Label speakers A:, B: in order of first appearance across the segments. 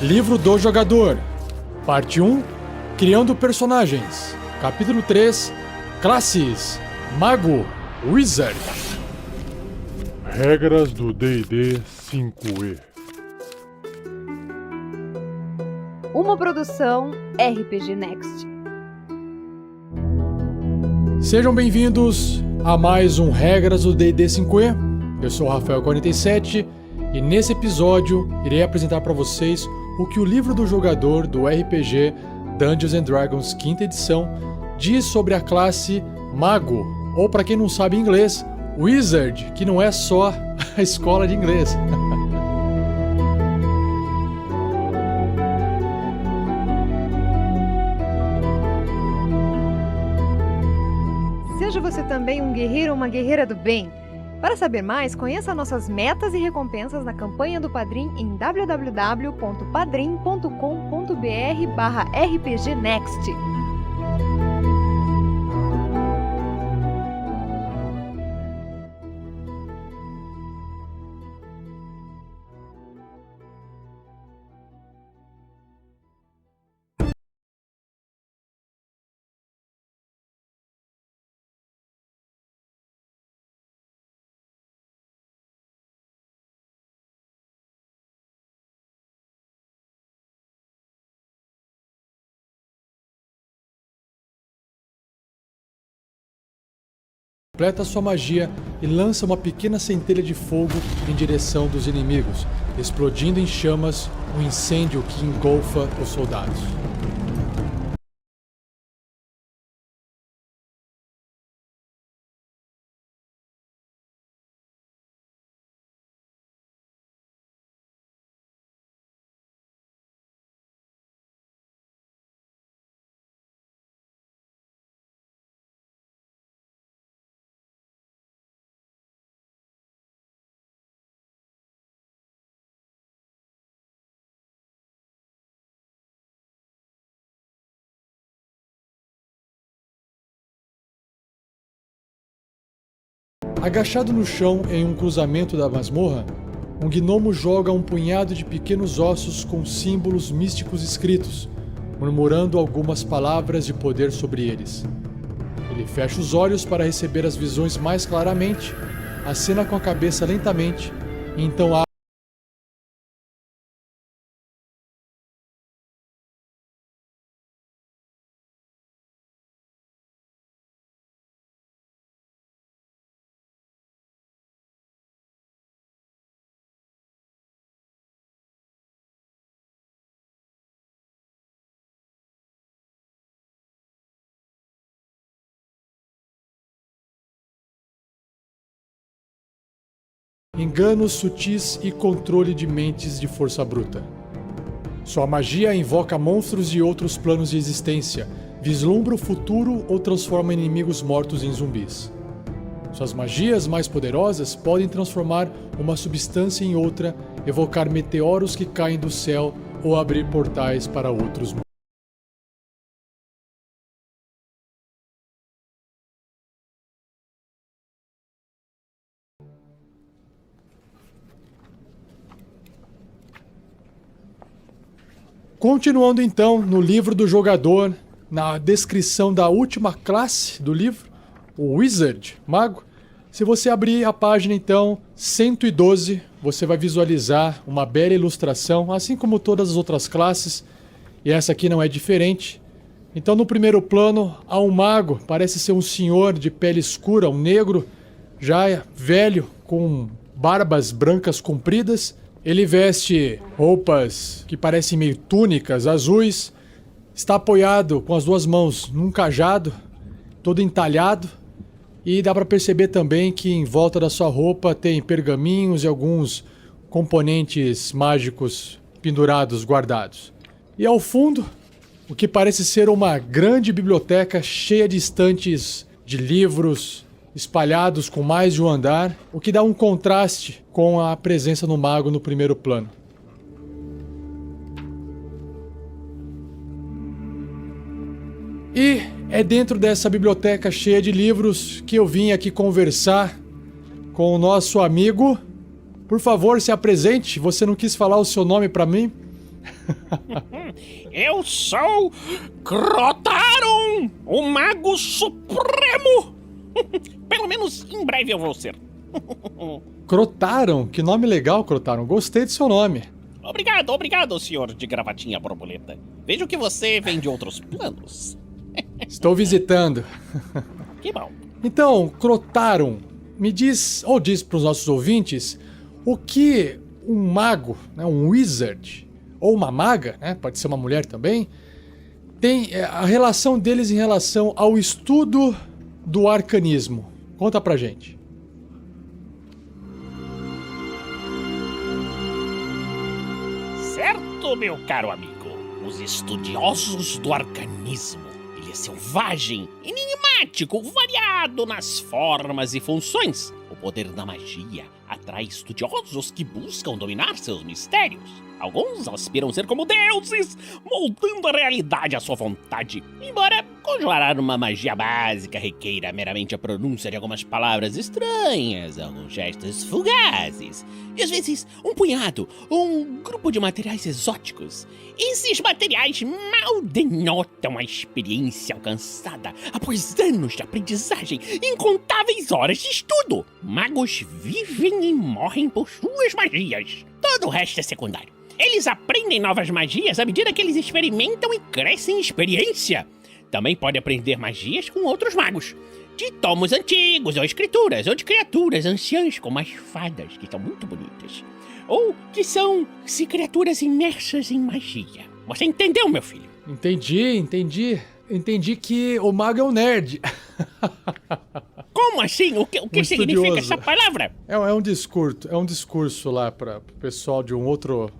A: Livro do Jogador, Parte 1, Criando Personagens, Capítulo 3, Classes, Mago, Wizard.
B: Regras do D&D 5e.
C: Uma produção RPG Next.
A: Sejam bem-vindos a mais um Regras do D&D 5e. Eu sou o Rafael47 e nesse episódio irei apresentar para vocês o que o livro do jogador do RPG Dungeons & Dragons 5ª edição diz sobre a classe Mago, ou para quem não sabe inglês, Wizard, que não é só a escola de inglês.
C: Seja você também um guerreiro ou uma guerreira do bem. Para saber mais, conheça nossas metas e recompensas na campanha do Padrim em www.padrim.com.br/rpgnext.
A: Completa sua magia e lança uma pequena centelha de fogo em direção dos inimigos, explodindo em chamas um incêndio que engolfa os soldados. Agachado no chão em um cruzamento da masmorra, um gnomo joga um punhado de pequenos ossos com símbolos místicos escritos, murmurando algumas palavras de poder sobre eles. Ele fecha os olhos para receber as visões mais claramente, acena com a cabeça lentamente e então abre. Enganos sutis e controle de mentes de força bruta. Sua magia invoca monstros de outros planos de existência, vislumbra o futuro ou transforma inimigos mortos em zumbis. Suas magias mais poderosas podem transformar uma substância em outra, evocar meteoros que caem do céu ou abrir portais para outros mundos. Continuando então no livro do jogador, na descrição da última classe do livro, o Wizard, Mago, se você abrir a página então 112, você vai visualizar uma bela ilustração, assim como todas as outras classes, e essa aqui não é diferente. Então no primeiro plano há um mago, parece ser um senhor de pele escura, um negro, já velho, com barbas brancas compridas. Ele veste roupas que parecem meio túnicas, azuis, está apoiado com as duas mãos num cajado, todo entalhado, e dá para perceber também que em volta da sua roupa tem pergaminhos e alguns componentes mágicos pendurados, guardados. E ao fundo, o que parece ser uma grande biblioteca cheia de estantes de livros, espalhados com mais de um andar, o que dá um contraste com a presença do mago no primeiro plano. E é dentro dessa biblioteca cheia de livros que eu vim aqui conversar com o nosso amigo. Por favor, se apresente. Você não quis falar o seu nome para mim?
D: Eu sou Crotaron, o Mago Supremo. Pelo menos em breve eu vou ser.
A: Crotaron? Que nome legal, Crotaron. Gostei do seu nome.
D: Obrigado, senhor de gravatinha borboleta. Vejo que você vem de outros planos.
A: Estou visitando.
D: Que bom.
A: Então, Crotaron, me diz, ou diz para os nossos ouvintes, o que um mago, né, um wizard, ou uma maga, né, pode ser uma mulher também, tem a relação deles em relação ao estudo do arcanismo. Conta pra gente.
D: Certo, meu caro amigo. Os estudiosos do arcanismo. Ele é selvagem, enigmático, variado nas formas e funções. O poder da magia atrai estudiosos que buscam dominar seus mistérios. Alguns aspiram ser como deuses, moldando a realidade à sua vontade. Embora conjurar uma magia básica requeira meramente a pronúncia de algumas palavras estranhas, alguns gestos fugazes, e às vezes um punhado ou um grupo de materiais exóticos. Esses materiais mal denotam a experiência alcançada após anos de aprendizagem e incontáveis horas de estudo. Magos vivem e morrem por suas magias. Todo o resto é secundário. Eles aprendem novas magias à medida que eles experimentam e crescem em experiência. Também pode aprender magias com outros magos, de tomos antigos ou escrituras, ou de criaturas anciãs como as fadas, que são muito bonitas, ou que são criaturas imersas em magia. Você entendeu, meu filho?
A: Entendi. Entendi que o mago é um nerd.
D: Como assim? O que significa essa palavra?
A: É um discurso lá para o pessoal de um outro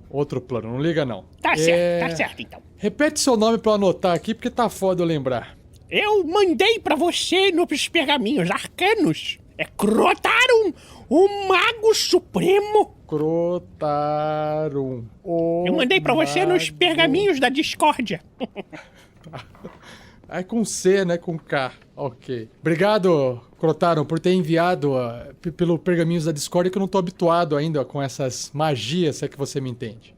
A: plano. Não liga, não.
D: Tá certo então.
A: Repete seu nome para eu anotar aqui, porque tá foda eu lembrar.
D: Eu mandei pra você nos pergaminhos arcanos. É Crotaron, o Mago Supremo.
A: Crotaron.
D: Eu mandei pra você nos pergaminhos da discórdia.
A: É com C, né? Com K. Ok. Obrigado, Crotaron, por ter enviado pelo Pergaminhos da Discord, que eu não tô habituado ainda com essas magias, se é que você me entende.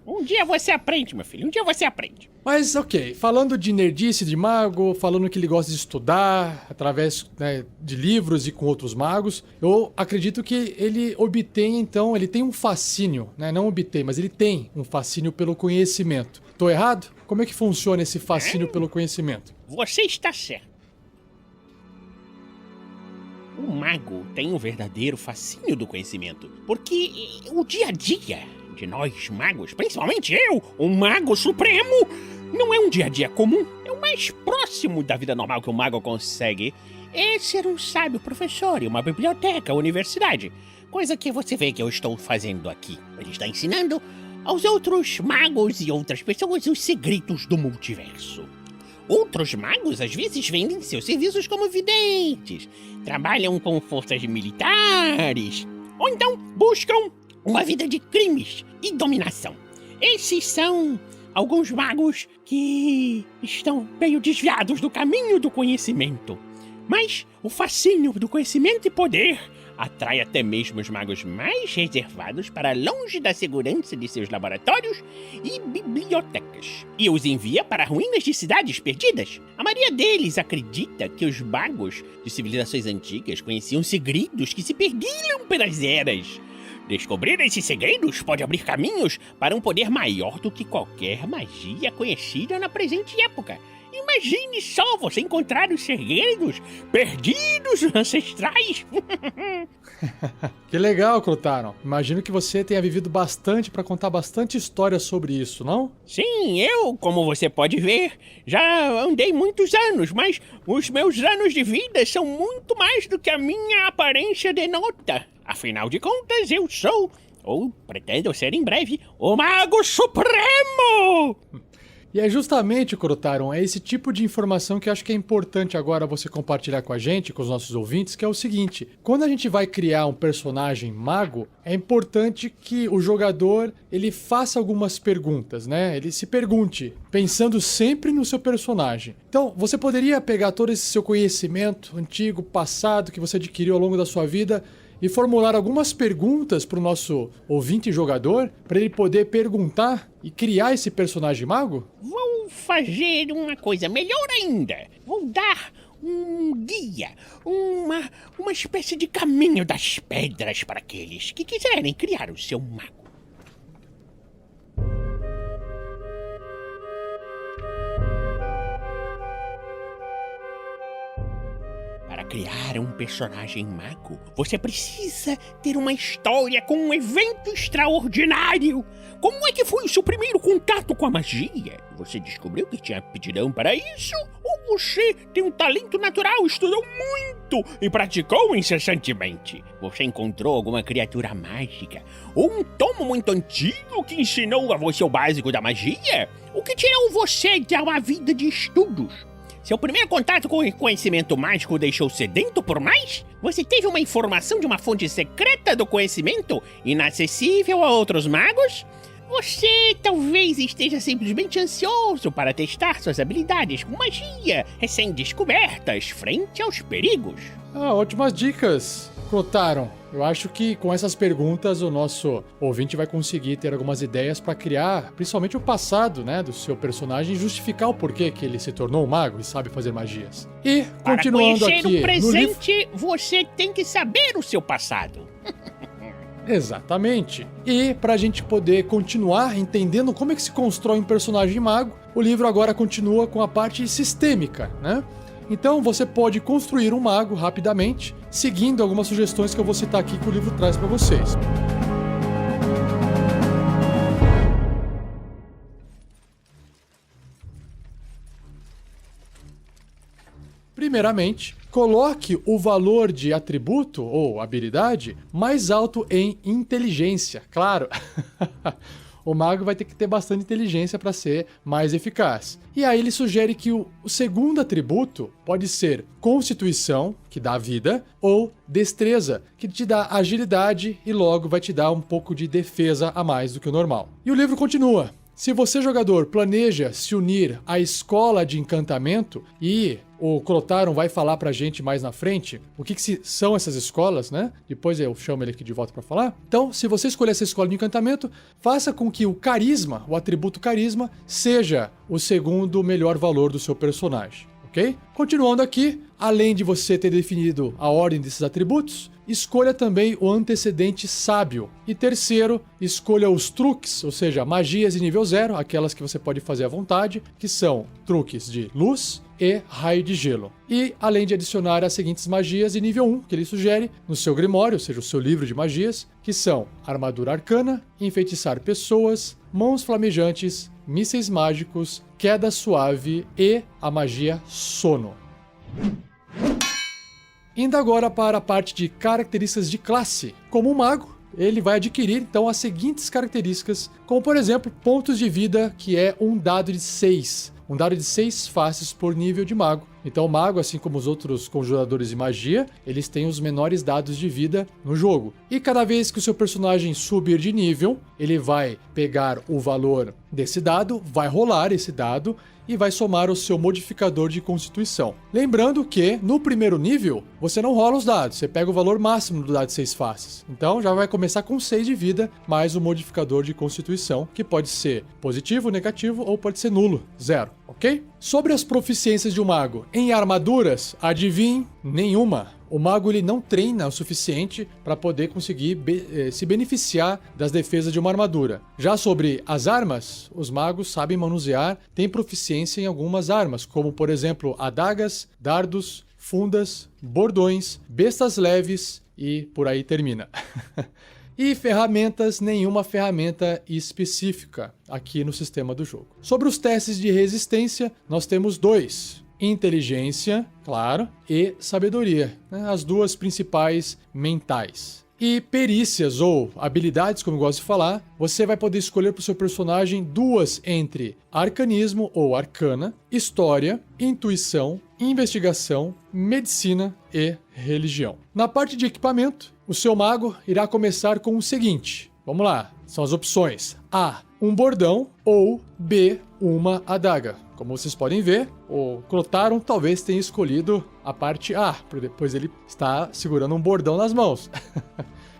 D: Um dia você aprende, meu filho. Um dia você aprende.
A: Mas, ok. Falando de nerdice de mago, falando que ele gosta de estudar através, né, de livros e com outros magos, eu acredito que ele obtém, então, ele tem um fascínio, né? Não obtém, mas ele tem um fascínio pelo conhecimento. Tô errado? Como é que funciona esse fascínio pelo conhecimento?
D: Você está certo. O mago tem um verdadeiro fascínio do conhecimento, porque o dia a dia de nós magos, principalmente eu, o Mago Supremo, não é um dia a dia comum. É o mais próximo da vida normal que o mago consegue é ser um sábio professor em uma biblioteca, universidade. Coisa que você vê que eu estou fazendo aqui. Ele está ensinando aos outros magos e outras pessoas os segredos do multiverso. Outros magos às vezes vendem seus serviços como videntes, trabalham com forças militares, ou então buscam uma vida de crimes e dominação. Esses são alguns magos que estão meio desviados do caminho do conhecimento. Mas o fascínio do conhecimento e poder atrai até mesmo os magos mais reservados para longe da segurança de seus laboratórios e bibliotecas, e os envia para ruínas de cidades perdidas. A maioria deles acredita que os magos de civilizações antigas conheciam segredos que se perdiam pelas eras. Descobrir esses segredos pode abrir caminhos para um poder maior do que qualquer magia conhecida na presente época. Imagine só você encontrar os segredos perdidos ancestrais.
A: Que legal, Crotaron. Imagino que você tenha vivido bastante para contar bastante história sobre isso, não?
D: Sim, eu, como você pode ver, já andei muitos anos, mas os meus anos de vida são muito mais do que a minha aparência denota. Afinal de contas, eu sou, ou pretendo ser em breve, o Mago Supremo!
A: E é justamente, Crotaron, é esse tipo de informação que eu acho que é importante agora você compartilhar com a gente, com os nossos ouvintes, que é o seguinte: quando a gente vai criar um personagem mago, é importante que o jogador ele faça algumas perguntas, né? Ele se pergunte, pensando sempre no seu personagem. Então, você poderia pegar todo esse seu conhecimento antigo, passado, que você adquiriu ao longo da sua vida e formular algumas perguntas para o nosso ouvinte jogador, para ele poder perguntar e criar esse personagem mago?
D: Vou fazer uma coisa melhor ainda. Vou dar um guia, uma espécie de caminho das pedras para aqueles que quiserem criar o seu mago. Para criar um personagem mago, você precisa ter uma história com um evento extraordinário. Como é que foi o seu primeiro contato com a magia? Você descobriu que tinha aptidão para isso? Ou você tem um talento natural, estudou muito e praticou incessantemente? Você encontrou alguma criatura mágica? Ou um tomo muito antigo que ensinou a você o básico da magia? O que tirou você de uma vida de estudos? Seu primeiro contato com o conhecimento mágico deixou sedento por mais? Você teve uma informação de uma fonte secreta do conhecimento inacessível a outros magos? Você talvez esteja simplesmente ansioso para testar suas habilidades com magia recém-descobertas frente aos perigos.
A: Ótimas dicas, Clotharon. Eu acho que com essas perguntas o nosso ouvinte vai conseguir ter algumas ideias para criar, principalmente o passado, né, do seu personagem e justificar o porquê que ele se tornou um mago e sabe fazer magias. E, continuando
D: para
A: aqui
D: conhecer o presente,
A: no livro...
D: você tem que saber o seu passado.
A: Exatamente. E para a gente poder continuar entendendo como é que se constrói um personagem mago, o livro agora continua com a parte sistêmica, né? Então você pode construir um mago rapidamente, seguindo algumas sugestões que eu vou citar aqui que o livro traz para vocês. Primeiramente, coloque o valor de atributo ou habilidade mais alto em inteligência, claro. O mago vai ter que ter bastante inteligência para ser mais eficaz. E aí ele sugere que o segundo atributo pode ser constituição, que dá vida, ou destreza, que te dá agilidade e logo vai te dar um pouco de defesa a mais do que o normal. E o livro continua. Se você, jogador, planeja se unir à escola de encantamento, e o Clotharon vai falar pra gente mais na frente o que são essas escolas, né? Depois eu chamo ele aqui de volta pra falar. Então, se você escolher essa escola de encantamento, faça com que o carisma, o atributo carisma, seja o segundo melhor valor do seu personagem, ok? Continuando aqui, além de você ter definido a ordem desses atributos, escolha também o antecedente sábio. E terceiro, escolha os truques, ou seja, magias de nível 0, aquelas que você pode fazer à vontade, que são truques de luz e raio de gelo. E além de adicionar as seguintes magias de nível 1, que ele sugere no seu grimório, ou seja, o seu livro de magias, que são armadura arcana, enfeitiçar pessoas, mãos flamejantes, mísseis mágicos, queda suave e a magia sono. Indo agora para a parte de características de classe. Como um mago, ele vai adquirir então as seguintes características, como por exemplo, pontos de vida, que é um dado de 6. Um dado de 6 faces por nível de mago. Então o mago, assim como os outros conjuradores de magia, eles têm os menores dados de vida no jogo. E cada vez que o seu personagem subir de nível, ele vai pegar o valor desse dado, vai rolar esse dado e vai somar o seu modificador de constituição. Lembrando que, no primeiro nível, você não rola os dados, você pega o valor máximo do dado de 6 faces. Então já vai começar com 6 de vida, mais o modificador de constituição, que pode ser positivo, negativo ou pode ser nulo, 0, ok? Sobre as proficiências de um mago em armaduras, adivinhe, nenhuma. O mago ele não treina o suficiente para poder conseguir se beneficiar das defesas de uma armadura. Já sobre as armas, os magos sabem manusear, têm proficiência em algumas armas, como por exemplo adagas, dardos, fundas, bordões, bestas leves e por aí termina. E ferramentas, nenhuma ferramenta específica aqui no sistema do jogo. Sobre os testes de resistência, nós temos 2. Inteligência, claro, e sabedoria, né? As duas principais mentais. E perícias ou habilidades, como eu gosto de falar, você vai poder escolher para o seu personagem 2 entre arcanismo ou arcana, história, intuição, investigação, medicina e religião. Na parte de equipamento, o seu mago irá começar com o seguinte. Vamos lá, são as opções. A, um bordão ou B, uma adaga. Como vocês podem ver, o Clotharon talvez tenha escolhido a parte A, pois ele está segurando um bordão nas mãos.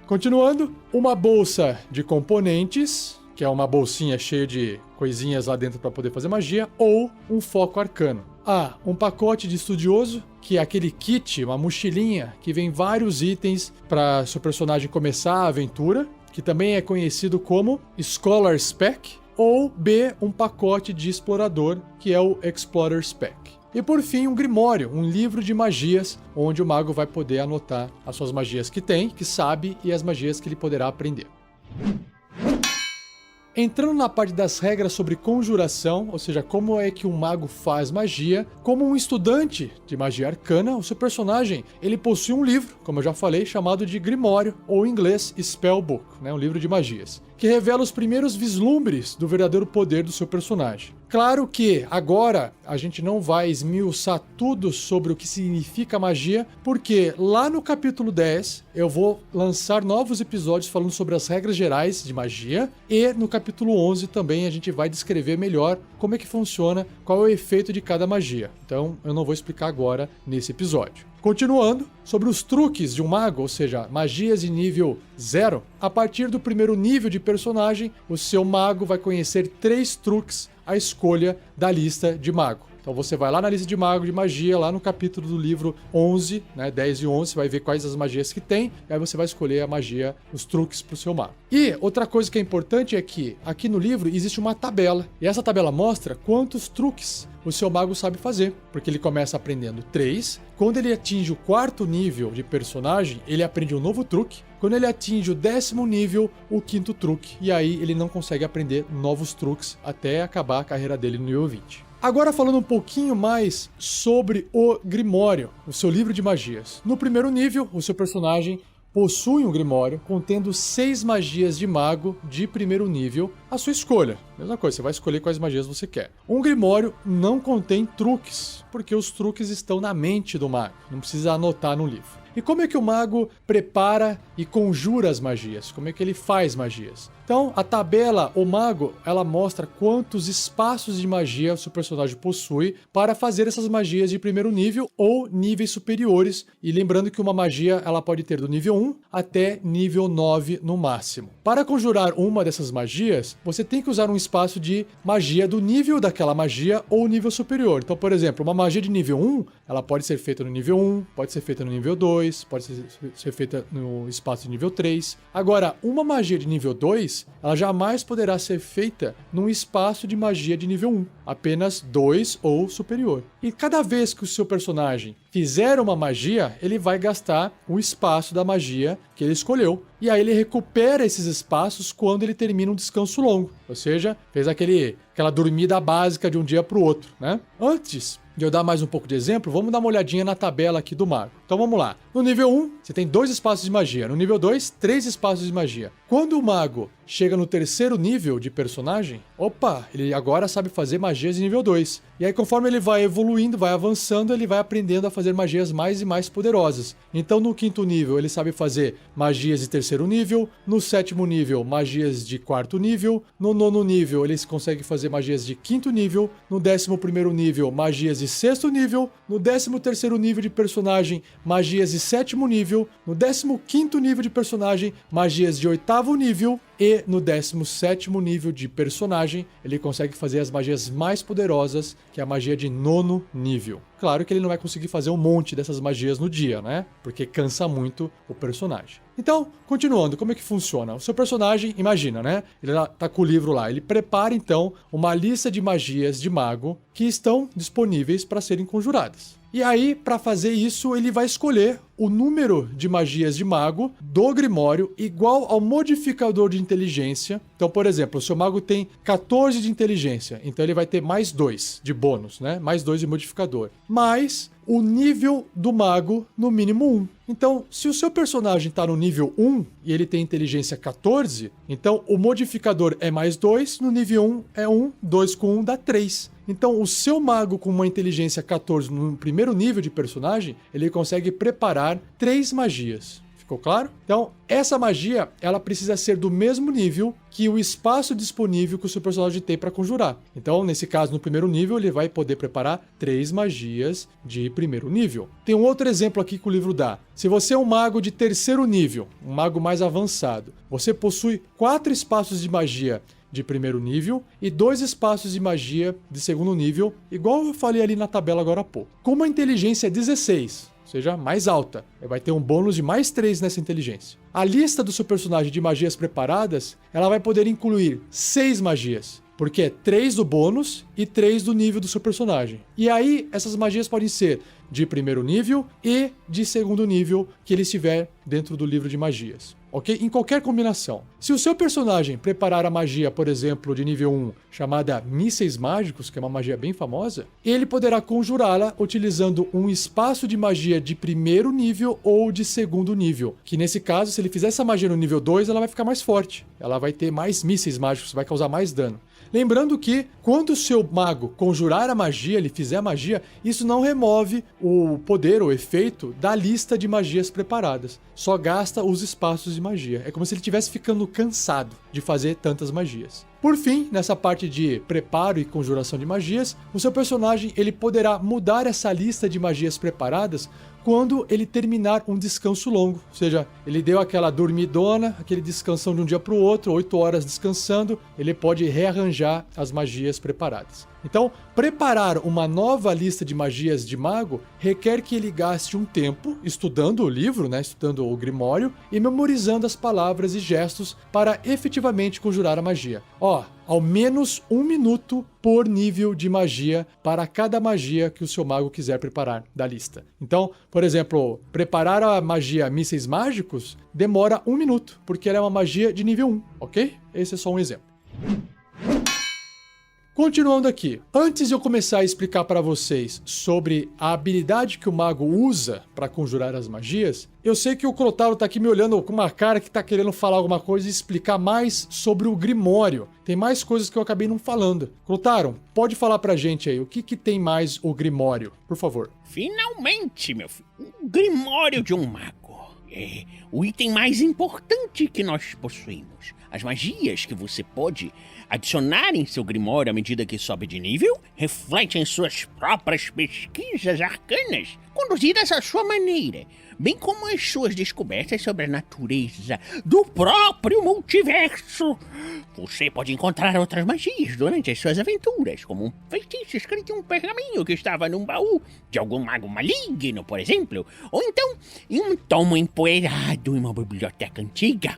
A: Continuando, uma bolsa de componentes, que é uma bolsinha cheia de coisinhas lá dentro para poder fazer magia, ou um foco arcano. A, um pacote de estudioso, que é aquele kit, uma mochilinha, que vem vários itens para seu personagem começar a aventura, que também é conhecido como Scholar's Pack, ou B, um pacote de explorador, que é o Explorer's Pack. E por fim, um grimório, um livro de magias, onde o mago vai poder anotar as suas magias que tem, que sabe, e as magias que ele poderá aprender. Entrando na parte das regras sobre conjuração, ou seja, como é que um mago faz magia, como um estudante de magia arcana, o seu personagem, ele possui um livro, como eu já falei, chamado de Grimório, ou em inglês Spellbook, né, um livro de magias, que revela os primeiros vislumbres do verdadeiro poder do seu personagem. Claro que agora a gente não vai esmiuçar tudo sobre o que significa magia, porque lá no capítulo 10 eu vou lançar novos episódios falando sobre as regras gerais de magia, e no capítulo 11 também a gente vai descrever melhor como é que funciona, qual é o efeito de cada magia. Então eu não vou explicar agora nesse episódio. Continuando, sobre os truques de um mago, ou seja, magias de nível 0, a partir do primeiro nível de personagem, o seu mago vai conhecer 3 truques à escolha da lista de mago. Então você vai lá na lista de mago de magia, lá no capítulo do livro 11, né, 10 e 11, você vai ver quais as magias que tem, e aí você vai escolher a magia, os truques para o seu mago. E outra coisa que é importante é que aqui no livro existe uma tabela, e essa tabela mostra quantos truques o seu mago sabe fazer, porque ele começa aprendendo 3, quando ele atinge o 4º nível de personagem, ele aprende um novo truque, quando ele atinge o 10º nível, o 5º truque, e aí ele não consegue aprender novos truques até acabar a carreira dele no nível 20. Agora falando um pouquinho mais sobre o Grimório, o seu livro de magias. No primeiro nível, o seu personagem possui um Grimório contendo 6 magias de mago de primeiro nível, à sua escolha. Mesma coisa, você vai escolher quais magias você quer. Um Grimório não contém truques, porque os truques estão na mente do mago, não precisa anotar no livro. E como é que o mago prepara e conjura as magias? Como é que ele faz magias? Então, a tabela, o mago, ela mostra quantos espaços de magia o seu personagem possui para fazer essas magias de primeiro nível ou níveis superiores. E lembrando que uma magia, ela pode ter do nível 1 até nível 9 no máximo. Para conjurar uma dessas magias, você tem que usar um espaço de magia do nível daquela magia ou nível superior. Então, por exemplo, uma magia de nível 1, ela pode ser feita no nível 1, pode ser feita no nível 2, pode ser feita no espaço de nível 3. Agora, uma magia de nível 2, ela jamais poderá ser feita num espaço de magia de nível 1, apenas 2 ou superior. E cada vez que o seu personagem fizer uma magia, ele vai gastar o espaço da magia que ele escolheu. E aí ele recupera esses espaços quando ele termina um descanso longo. Ou seja, fez aquela dormida básica de um dia para o outro, né? Antes de eu dar mais um pouco de exemplo, vamos dar uma olhadinha na tabela aqui do mago. Então vamos lá. No nível 1, você tem 2 espaços de magia. No nível 2, 3 espaços de magia. Quando o mago chega no 3º nível de personagem, ele agora sabe fazer magias de nível 2. E aí conforme ele vai evoluindo, vai avançando, ele vai aprendendo a fazer magias mais e mais poderosas. Então no 5º nível, ele sabe fazer magias de 3º nível. No 7º nível, magias de 4º nível. No 9º nível, ele consegue fazer magias de 5º nível. No 11º nível, magias de 6º nível. No 13º nível de personagem, magias de 7º nível. No 15º nível de personagem, magias de 8º nível. E no 17º nível de personagem, ele consegue fazer as magias mais poderosas, que é a magia de 9º nível. Claro que ele não vai conseguir fazer um monte dessas magias no dia, né? Porque cansa muito o personagem. Então, continuando, como é que funciona? O seu personagem, imagina, né? Ele tá com o livro lá. Ele prepara, então, uma lista de magias de mago que estão disponíveis para serem conjuradas. E aí, para fazer isso, ele vai escolher o número de magias de mago do Grimório igual ao modificador de inteligência. Então, por exemplo, o seu mago tem 14 de inteligência, então ele vai ter mais 2 de bônus, né? Mais 2 de modificador. Mais o nível do mago no mínimo 1. Então, se o seu personagem está no nível 1 e ele tem inteligência 14, então o modificador é mais 2, no nível 1 é 1, 2 com 1 dá 3. Então, o seu mago com uma inteligência 14 no primeiro nível de personagem, ele consegue preparar 3 magias. Ficou claro? Então, essa magia, ela precisa ser do mesmo nível que o espaço disponível que o seu personagem tem para conjurar. Então, nesse caso, no primeiro nível, ele vai poder preparar 3 magias de primeiro nível. Tem um outro exemplo aqui que o livro dá. Se você é um mago de terceiro nível, um mago mais avançado, você possui 4 espaços de magia de primeiro nível e 2 espaços de magia de segundo nível, igual eu falei ali na tabela agora há pouco. Como a inteligência é 16, ou seja, mais alta, vai ter um bônus de mais 3 nessa inteligência. A lista do seu personagem de magias preparadas, ela vai poder incluir 6 magias, porque é 3 do bônus e 3 do nível do seu personagem. E aí, essas magias podem ser de primeiro nível e de segundo nível que ele estiver dentro do livro de magias. Ok? Em qualquer combinação. Se o seu personagem preparar a magia, por exemplo, de nível 1, chamada Mísseis Mágicos, que é uma magia bem famosa, ele poderá conjurá-la utilizando um espaço de magia de primeiro nível ou de segundo nível. Que nesse caso, se ele fizer essa magia no nível 2, ela vai ficar mais forte. Ela vai ter mais mísseis mágicos, vai causar mais dano. Lembrando que, quando o seu mago conjurar a magia, ele fizer a magia, isso não remove o poder ou efeito da lista de magias preparadas. Só gasta os espaços de magia. É como se ele estivesse ficando cansado de fazer tantas magias. Por fim, nessa parte de preparo e conjuração de magias, o seu personagem ele poderá mudar essa lista de magias preparadas quando ele terminar um descanso longo. Ou seja, ele deu aquela dormidona, aquele descansão de um dia para o outro, 8 horas descansando, ele pode rearranjar as magias preparadas. Então, preparar uma nova lista de magias de mago requer que ele gaste um tempo estudando o livro, estudando o Grimório e memorizando as palavras e gestos para efetivamente conjurar a magia. Ao menos 1 minuto por nível de magia para cada magia que o seu mago quiser preparar da lista. Então, por exemplo, preparar a magia Mísseis Mágicos demora 1 minuto, porque ela é uma magia de nível 1, ok? Esse é só um exemplo. Continuando aqui, antes de eu começar a explicar para vocês sobre a habilidade que o mago usa para conjurar as magias, eu sei que o Crotaro tá aqui me olhando com uma cara que tá querendo falar alguma coisa e explicar mais sobre o Grimório. Tem mais coisas que eu acabei não falando. Crotaro, pode falar pra gente aí, o que tem mais o Grimório, por favor?
D: Finalmente, meu filho, o Grimório de um mago. É o item mais importante que nós possuímos. As magias que você pode adicionar em seu Grimório à medida que sobe de nível refletem suas próprias pesquisas arcanas, conduzidas à sua maneira, bem como as suas descobertas sobre a natureza do próprio multiverso. Você pode encontrar outras magias durante as suas aventuras, como um feitiço escrito em um pergaminho que estava num baú de algum mago maligno, por exemplo, ou então em um tomo empoeirado em uma biblioteca antiga.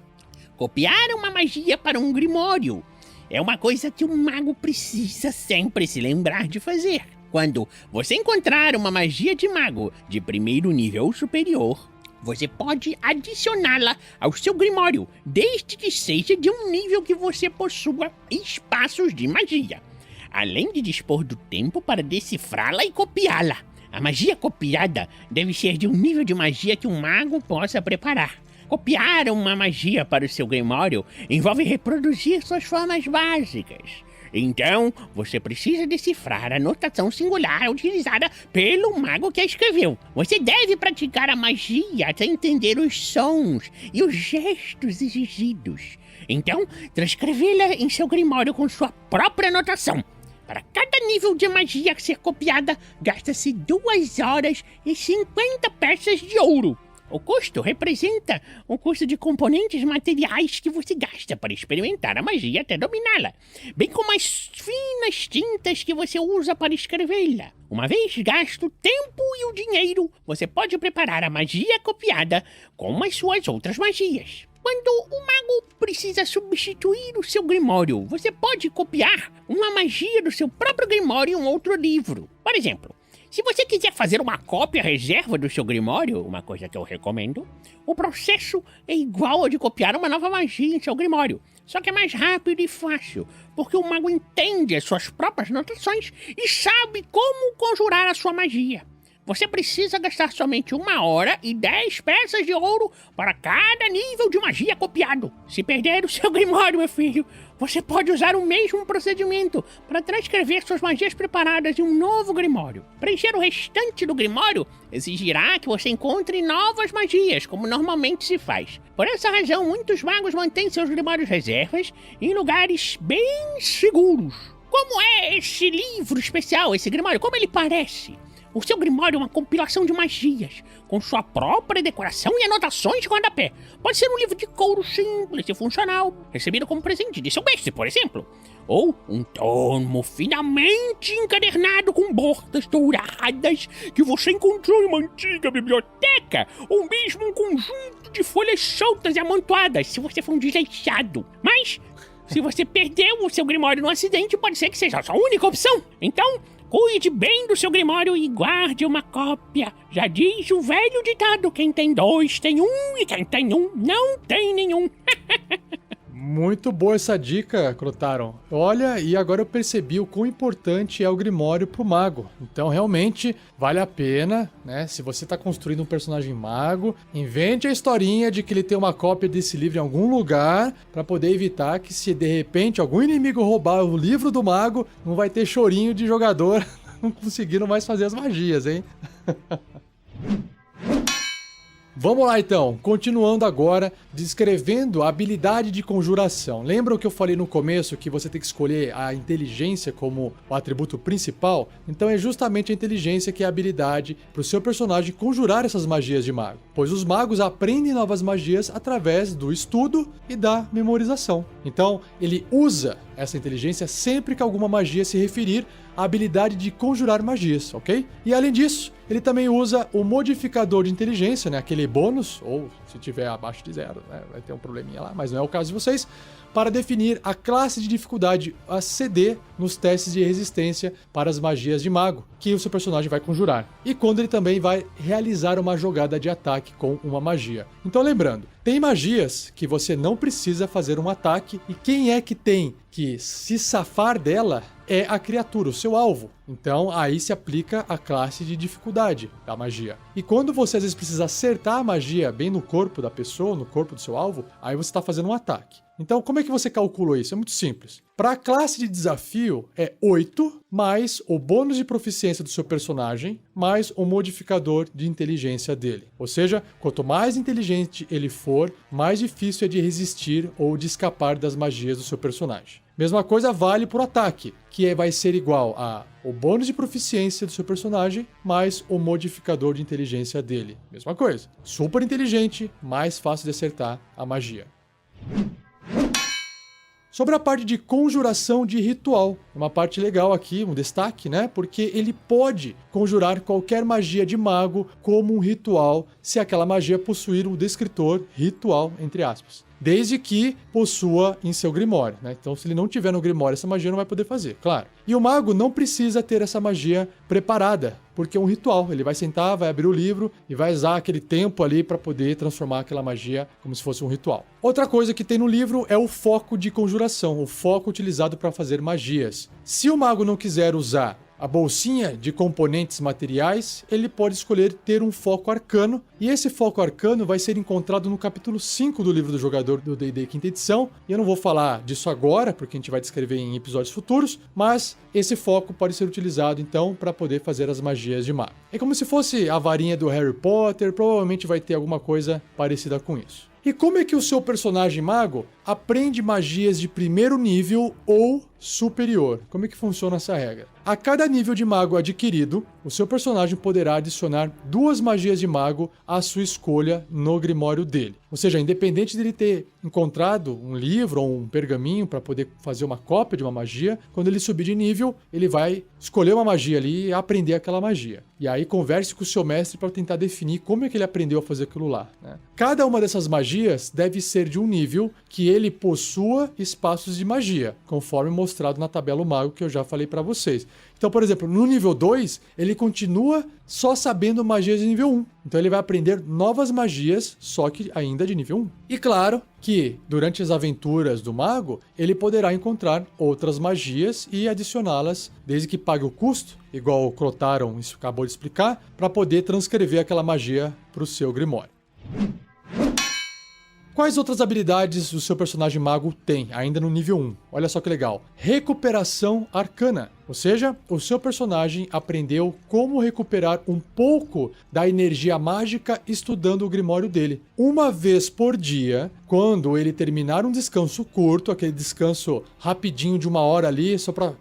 D: Copiar uma magia para um Grimório é uma coisa que o mago precisa sempre se lembrar de fazer. Quando você encontrar uma magia de mago de primeiro nível ou superior, você pode adicioná-la ao seu Grimório, desde que seja de um nível que você possua espaços de magia, além de dispor do tempo para decifrá-la e copiá-la. A magia copiada deve ser de um nível de magia que um mago possa preparar. Copiar uma magia para o seu Grimório envolve reproduzir suas formas básicas. Então, você precisa decifrar a notação singular utilizada pelo mago que a escreveu. Você deve praticar a magia até entender os sons e os gestos exigidos. Então, transcrevê-la em seu Grimório com sua própria notação. Para cada nível de magia ser copiada, gasta-se 2 horas e 50 peças de ouro. O custo representa o custo de componentes materiais que você gasta para experimentar a magia até dominá-la, bem como as finas tintas que você usa para escrevê-la. Uma vez gasto o tempo e o dinheiro, você pode preparar a magia copiada com as suas outras magias. Quando o mago precisa substituir o seu Grimório, você pode copiar uma magia do seu próprio Grimório em um outro livro. Por exemplo, se você quiser fazer uma cópia reserva do seu Grimório, uma coisa que eu recomendo, o processo é igual ao de copiar uma nova magia em seu Grimório, só que é mais rápido e fácil, porque o mago entende as suas próprias notações e sabe como conjurar a sua magia. você precisa gastar somente 1 hora e 10 peças de ouro para cada nível de magia copiado. Se perder o seu Grimório, meu filho, você pode usar o mesmo procedimento para transcrever suas magias preparadas em um novo Grimório. Preencher o restante do Grimório exigirá que você encontre novas magias, como normalmente se faz. Por essa razão, muitos magos mantêm seus Grimórios reservas em lugares bem seguros. Como é esse livro especial, esse Grimório? Como ele parece? O seu Grimório é uma compilação de magias, com sua própria decoração e anotações de rodapé. Pode ser um livro de couro simples e funcional, recebido como presente de seu mestre, por exemplo. Ou um tomo finamente encadernado com bordas douradas que você encontrou em uma antiga biblioteca, ou mesmo um conjunto de folhas soltas e amontoadas, se você for um desleixado. Mas, se você perdeu o seu Grimório no acidente, pode ser que seja a sua única opção. Então, cuide bem do seu Grimório e guarde uma cópia. Já diz o velho ditado, quem tem 2 tem 1 e quem tem 1 não tem nenhum.
A: Muito boa essa dica, Crotaro. Olha, e agora eu percebi o quão importante é o Grimório pro mago. Então, realmente, vale a pena, né? Se você tá construindo um personagem mago, invente a historinha de que ele tem uma cópia desse livro em algum lugar para poder evitar que, se de repente algum inimigo roubar o livro do mago, não vai ter chorinho de jogador não conseguindo mais fazer as magias, hein? Vamos lá então, continuando agora, descrevendo a habilidade de conjuração. Lembra o que eu falei no começo, que você tem que escolher a inteligência como o atributo principal? Então é justamente a inteligência que é a habilidade para o seu personagem conjurar essas magias de mago. Pois os magos aprendem novas magias através do estudo e da memorização. Então ele usa essa inteligência sempre que alguma magia se referir à habilidade de conjurar magias, ok? E além disso, ele também usa o modificador de inteligência, né? Aquele bônus, ou se tiver abaixo de 0, né? Vai ter um probleminha lá, mas não é o caso de vocês, para definir a classe de dificuldade a CD nos testes de resistência para as magias de mago que o seu personagem vai conjurar. E quando ele também vai realizar uma jogada de ataque com uma magia. Então lembrando, tem magias que você não precisa fazer um ataque e quem é que tem que se safar dela é a criatura, o seu alvo. Então aí se aplica a classe de dificuldade da magia. E quando você às vezes precisa acertar a magia bem no corpo da pessoa, no corpo do seu alvo, aí você está fazendo um ataque. Então, como é que você calculou isso? É muito simples. Para a classe de desafio, é 8 mais o bônus de proficiência do seu personagem, mais o modificador de inteligência dele. Ou seja, quanto mais inteligente ele for, mais difícil é de resistir ou de escapar das magias do seu personagem. Mesma coisa vale para o ataque, que vai ser igual a o bônus de proficiência do seu personagem, mais o modificador de inteligência dele. Mesma coisa. Super inteligente, mais fácil de acertar a magia. Sobre a parte de conjuração de ritual, uma parte legal aqui, um destaque, né? Porque ele pode conjurar qualquer magia de mago como um ritual, se aquela magia possuir o descritor ritual, entre aspas. Desde que possua em seu Grimório, né? Então, se ele não tiver no Grimório, essa magia não vai poder fazer, claro. E o mago não precisa ter essa magia preparada, porque é um ritual. Ele vai sentar, vai abrir o livro e vai usar aquele tempo ali para poder transformar aquela magia como se fosse um ritual. Outra coisa que tem no livro é o foco de conjuração, o foco utilizado para fazer magias. Se o mago não quiser usar a bolsinha de componentes materiais, ele pode escolher ter um foco arcano, e esse foco arcano vai ser encontrado no capítulo 5 do livro do jogador do D&D quinta edição, e eu não vou falar disso agora, porque a gente vai descrever em episódios futuros, mas esse foco pode ser utilizado então para poder fazer as magias de mago. É como se fosse a varinha do Harry Potter, provavelmente vai ter alguma coisa parecida com isso. E como é que o seu personagem mago aprende magias de primeiro nível ou superior? Como é que funciona essa regra? A cada nível de mago adquirido, o seu personagem poderá adicionar 2 magias de mago à sua escolha no Grimório dele. Ou seja, independente dele ter encontrado um livro ou um pergaminho para poder fazer uma cópia de uma magia, quando ele subir de nível, ele vai escolher uma magia ali e aprender aquela magia. E aí converse com o seu mestre para tentar definir como é que ele aprendeu a fazer aquilo lá, né? Cada uma dessas magias deve ser de um nível que ele possua espaços de magia, conforme mostrado na tabela mago que eu já falei para vocês. Então, por exemplo, no nível 2, ele continua só sabendo magias de nível 1. Então ele vai aprender novas magias, só que ainda de nível 1. E claro que, durante as aventuras do mago, ele poderá encontrar outras magias e adicioná-las, desde que pague o custo, igual o Crotaron acabou de explicar, para poder transcrever aquela magia para o seu Grimório. Quais outras habilidades o seu personagem mago tem, ainda no nível 1? Olha só que legal. Recuperação arcana. Ou seja, o seu personagem aprendeu como recuperar um pouco da energia mágica estudando o Grimório dele. Uma vez por dia, quando ele terminar um descanso curto, aquele descanso rapidinho de 1 hora ali, só para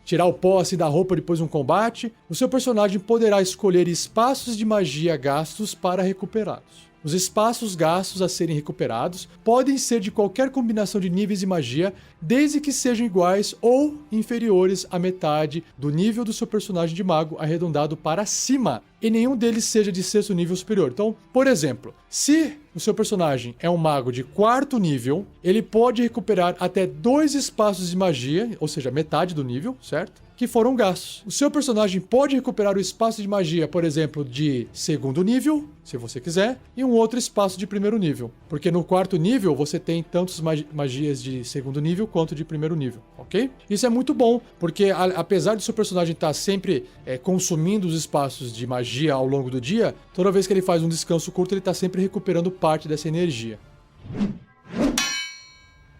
A: tirar o pó assim da roupa depois de um combate, o seu personagem poderá escolher espaços de magia gastos para recuperá-los. Os espaços gastos a serem recuperados podem ser de qualquer combinação de níveis de magia, desde que sejam iguais ou inferiores à metade do nível do seu personagem de mago arredondado para cima, e nenhum deles seja de 6º nível superior. Então, por exemplo, se o seu personagem é um mago de 4º nível, ele pode recuperar até 2 espaços de magia, ou seja, metade do nível, certo? Que foram gastos. O seu personagem pode recuperar o espaço de magia, por exemplo, de 2º nível, se você quiser, e um outro espaço de 1º nível. Porque no 4º nível você tem tantos magias de 2º nível quanto de 1º nível, ok? Isso é muito bom, porque apesar do seu personagem estar sempre consumindo os espaços de magia ao longo do dia, toda vez que ele faz um descanso curto, ele está sempre recuperando parte dessa energia.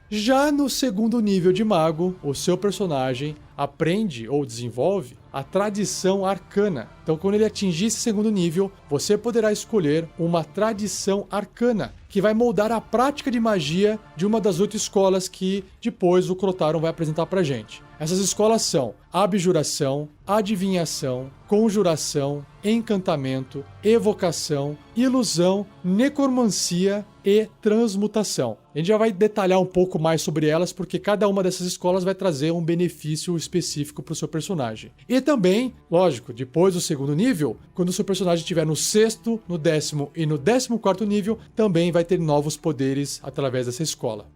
A: Já no 2º nível de mago, o seu personagem aprende ou desenvolve a tradição arcana. Então, quando ele atingir esse 2º nível, você poderá escolher uma tradição arcana, que vai moldar a prática de magia de uma das 8 escolas que depois o Crotaron vai apresentar pra gente. Essas escolas são abjuração, adivinhação, conjuração, encantamento, evocação, ilusão, necromancia e transmutação. A gente já vai detalhar um pouco mais sobre elas, porque cada uma dessas escolas vai trazer um benefício específico para o seu personagem. E também, lógico, depois do 2º nível, quando o seu personagem estiver no 6º, no 10º e no 14º nível, também vai ter novos poderes através dessa escola.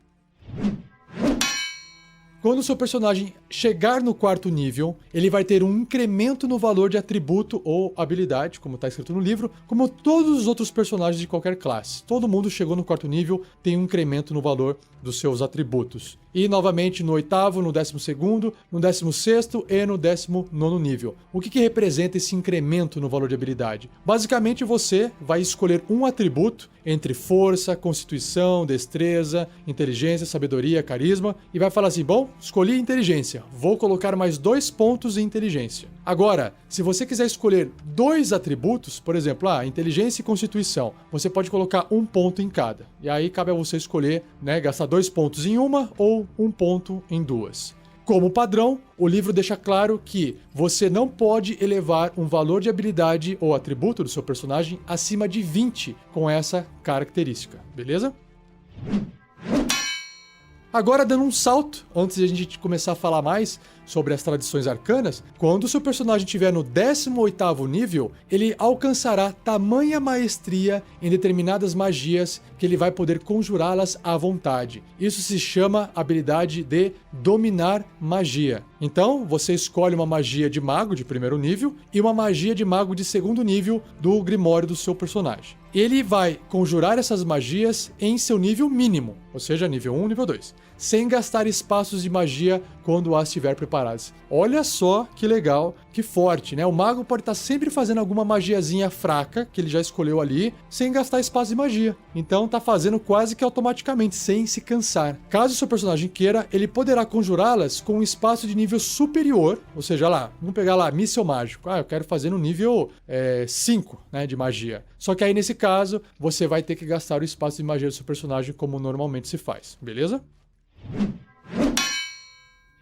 A: Quando o seu personagem chegar no 4º nível, ele vai ter um incremento no valor de atributo ou habilidade, como está escrito no livro, como todos os outros personagens de qualquer classe. Todo mundo chegou no 4º nível, tem um incremento no valor dos seus atributos. E novamente no 8º, no 12º, no 16º e no 19º nível. O que representa esse incremento no valor de habilidade? Basicamente você vai escolher um atributo entre força, constituição, destreza, inteligência, sabedoria, carisma e vai falar assim, bom, escolhi inteligência, vou colocar mais 2 pontos em inteligência. Agora, se você quiser escolher 2 atributos, por exemplo, inteligência e constituição, você pode colocar 1 ponto em cada. E aí cabe a você escolher, gastar 2 pontos em uma ou 1 ponto em 2. Como padrão, o livro deixa claro que você não pode elevar um valor de habilidade ou atributo do seu personagem acima de 20 com essa característica, beleza? Agora, dando um salto, antes de a gente começar a falar mais sobre as tradições arcanas, quando o seu personagem estiver no 18º nível, ele alcançará tamanha maestria em determinadas magias que ele vai poder conjurá-las à vontade. Isso se chama habilidade de dominar magia. Então, você escolhe uma magia de mago de 1º nível e uma magia de mago de 2º nível do Grimório do seu personagem. Ele vai conjurar essas magias em seu nível mínimo, ou seja, nível 1, nível 2, sem gastar espaços de magia quando as estiver preparadas. Olha só que legal, que forte, né? O mago pode estar sempre fazendo alguma magiazinha fraca, que ele já escolheu ali, sem gastar espaço de magia. Então tá fazendo quase que automaticamente, sem se cansar. Caso o seu personagem queira, ele poderá conjurá-las com um espaço de nível superior, ou seja, vamos pegar lá, míssil mágico. Eu quero fazer no nível 5, né, de magia. Só que aí, nesse caso, você vai ter que gastar o espaço de magia do seu personagem como normalmente se faz, beleza?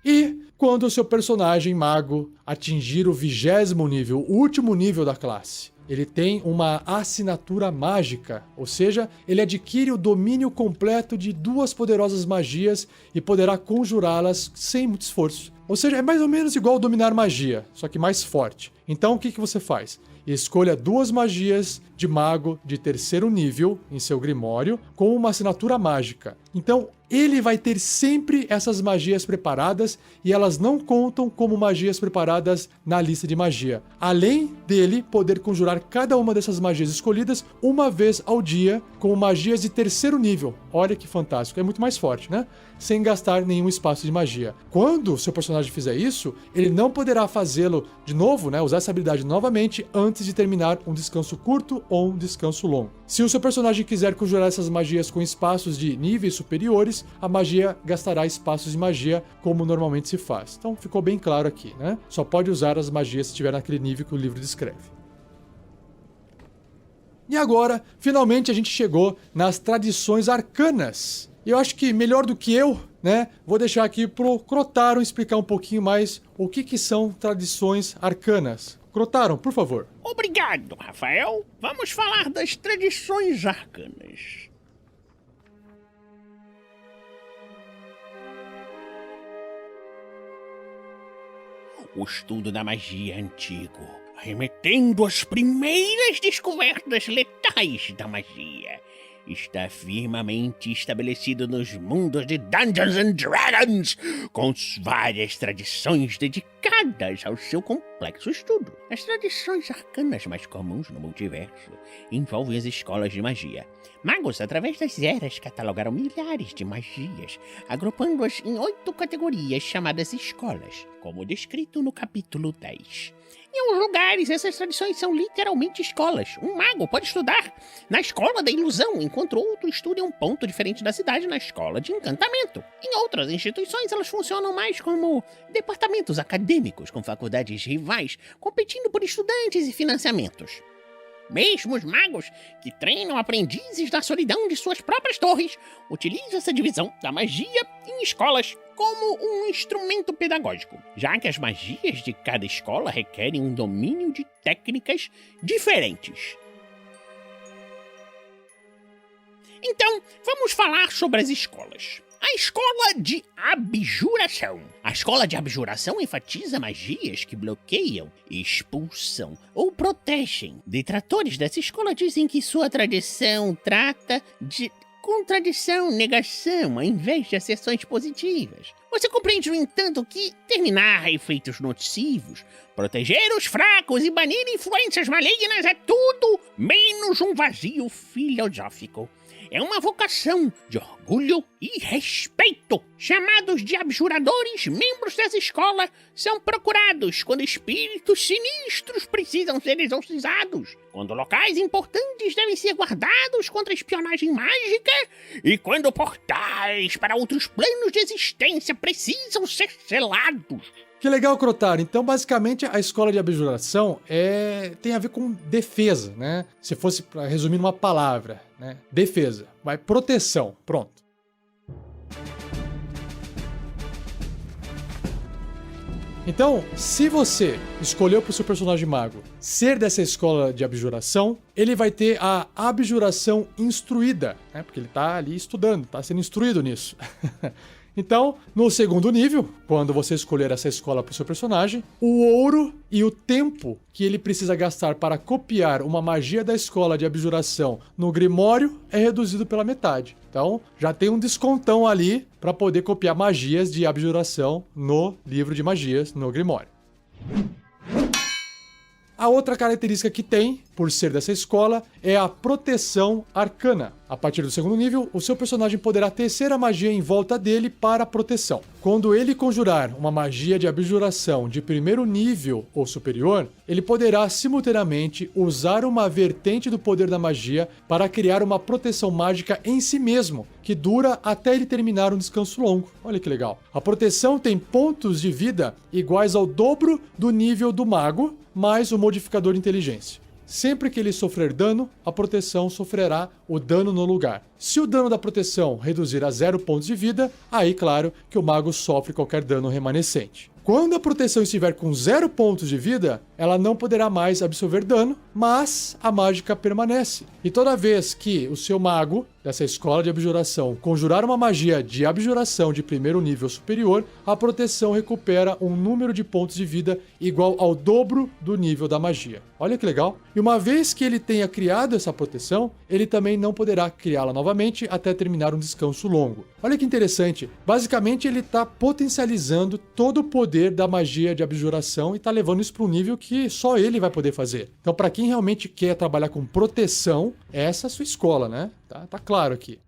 A: E quando o seu personagem mago atingir o 20º nível, o último nível da classe, ele tem uma assinatura mágica, ou seja, ele adquire o domínio completo de 2 poderosas magias e poderá conjurá-las sem muito esforço. Ou seja, é mais ou menos igual dominar magia, só que mais forte. Então o que você faz? Escolha 2 magias de mago de 3º nível em seu grimório com uma assinatura mágica. Então ele vai ter sempre essas magias preparadas e elas não contam como magias preparadas na lista de magia. Além dele poder conjurar cada uma dessas magias escolhidas uma vez ao dia com magias de 3º nível. Olha que fantástico, é muito mais forte, né? Sem gastar nenhum espaço de magia. Quando seu personagem fizer isso, ele não poderá fazê-lo de novo, né? Usar essa habilidade novamente antes de terminar um descanso curto ou um descanso longo. Se o seu personagem quiser conjurar essas magias com espaços de níveis superiores, a magia gastará espaços de magia como normalmente se faz. Então ficou bem claro aqui, né? Só pode usar as magias se estiver naquele nível que o livro descreve. E agora, finalmente a gente chegou nas tradições arcanas. E eu acho que melhor do que eu, né, vou deixar aqui pro Crotaro explicar um pouquinho mais o que são tradições arcanas. Crotaro, por favor.
D: Obrigado, Rafael. Vamos falar das tradições arcanas. O estudo da magia é antigo, remetendo às primeiras descobertas letais da magia. Está firmemente estabelecido nos mundos de Dungeons and Dragons, com várias tradições dedicadas ao seu complexo estudo. As tradições arcanas mais comuns no multiverso envolvem as escolas de magia. Magos, através das eras, catalogaram milhares de magias, agrupando-as em 8 categorias chamadas escolas, como descrito no capítulo 10. Em alguns lugares, essas tradições são literalmente escolas. Um mago pode estudar na escola da ilusão, enquanto outro estuda em um ponto diferente da cidade na escola de encantamento. Em outras instituições, elas funcionam mais como departamentos acadêmicos, com faculdades rivais, competindo por estudantes e financiamentos. Mesmo os magos, que treinam aprendizes na solidão de suas próprias torres, utilizam essa divisão da magia em escolas como um instrumento pedagógico, já que as magias de cada escola requerem um domínio de técnicas diferentes. Então, vamos falar sobre as escolas. A escola de abjuração. A escola de abjuração enfatiza magias que bloqueiam, expulsam ou protegem. Detratores dessa escola dizem que sua tradição trata de contradição, negação, ao invés de asserções positivas. Você compreende, no entanto, que terminar efeitos nocivos, proteger os fracos e banir influências malignas é tudo menos um vazio filosófico. É uma vocação de orgulho e respeito. Chamados de abjuradores, membros dessa escola são procurados quando espíritos sinistros precisam ser exorcizados, quando locais importantes devem ser guardados contra espionagem mágica e quando portais para outros planos de existência precisam ser selados.
A: Que legal, Crotaro. Então, basicamente, a escola de abjuração tem a ver com defesa, né? Se fosse para resumir numa palavra, né? Defesa. Vai proteção. Pronto. Então, se você escolheu para o seu personagem mago ser dessa escola de abjuração, ele vai ter a abjuração instruída, né? Porque ele está ali estudando, está sendo instruído nisso. Então, no segundo nível, quando você escolher essa escola para o seu personagem, o ouro e o tempo que ele precisa gastar para copiar uma magia da escola de abjuração no Grimório é reduzido pela metade. Então, já tem um descontão ali para poder copiar magias de abjuração no livro de magias, no Grimório. A outra característica que tem, por ser dessa escola, é a proteção arcana. A partir do segundo nível, o seu personagem poderá tecer a magia em volta dele para proteção. Quando ele conjurar uma magia de abjuração de primeiro nível ou superior, ele poderá simultaneamente usar uma vertente do poder da magia para criar uma proteção mágica em si mesmo, que dura até ele terminar um descanso longo. Olha que legal. A proteção tem pontos de vida iguais ao dobro do nível do mago, mais o modificador de inteligência. Sempre que ele sofrer dano, a proteção sofrerá o dano no lugar. Se o dano da proteção reduzir a 0 pontos de vida, aí claro que o mago sofre qualquer dano remanescente. Quando a proteção estiver com 0 pontos de vida, ela não poderá mais absorver dano, mas a mágica permanece. E toda vez que o seu mago dessa escola de abjuração conjurar uma magia de abjuração de primeiro nível superior, a proteção recupera um número de pontos de vida igual ao dobro do nível da magia. Olha que legal. E uma vez que ele tenha criado essa proteção, ele também não poderá criá-la novamente até terminar um descanso longo. Olha que interessante. Basicamente, ele está potencializando todo o poder da magia de abjuração e está levando isso para um nível que só ele vai poder fazer. Então, para quem realmente quer trabalhar com proteção, essa é a sua escola, né? Tá claro aqui.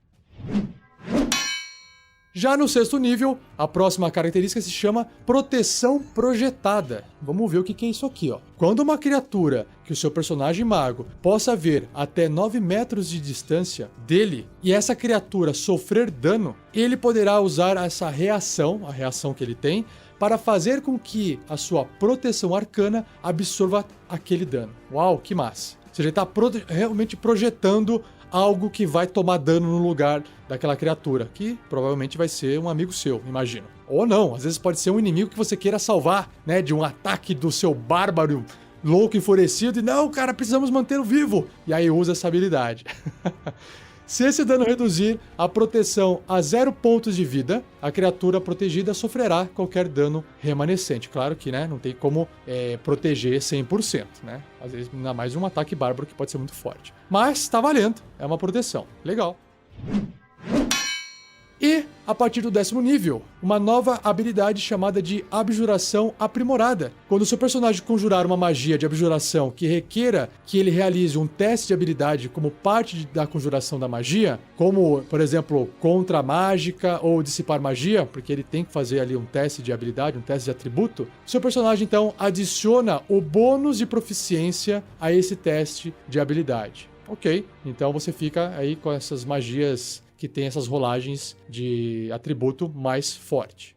A: Já no 6º nível, a próxima característica se chama proteção projetada. Vamos ver o que é isso aqui, ó. Quando uma criatura que o seu personagem mago possa ver até 9 metros de distância dele e essa criatura sofrer dano, ele poderá usar essa reação, a reação que ele tem, para fazer com que a sua proteção arcana absorva aquele dano. Uau, que massa! Ou seja, ele está realmente projetando algo que vai tomar dano no lugar daquela criatura, que provavelmente vai ser um amigo seu, imagino. Ou não, às vezes pode ser um inimigo que você queira salvar, né, de um ataque do seu bárbaro louco, enfurecido, e não, cara, precisamos mantê-lo vivo. E aí usa essa habilidade. Se esse dano reduzir a proteção a 0 pontos de vida, a criatura protegida sofrerá qualquer dano remanescente. Claro que, né, não tem como proteger 100%, né? Às vezes, ainda mais um ataque bárbaro que pode ser muito forte. Mas tá valendo, é uma proteção. Legal. E, a partir do 10º nível, uma nova habilidade chamada de Abjuração Aprimorada. Quando o seu personagem conjurar uma magia de abjuração que requeira que ele realize um teste de habilidade como parte da conjuração da magia, como, por exemplo, contra mágica ou dissipar magia, porque ele tem que fazer ali um teste de habilidade, um teste de atributo, seu personagem, então, adiciona o bônus de proficiência a esse teste de habilidade. Ok, então você fica aí com essas magias que tem essas rolagens de atributo mais forte.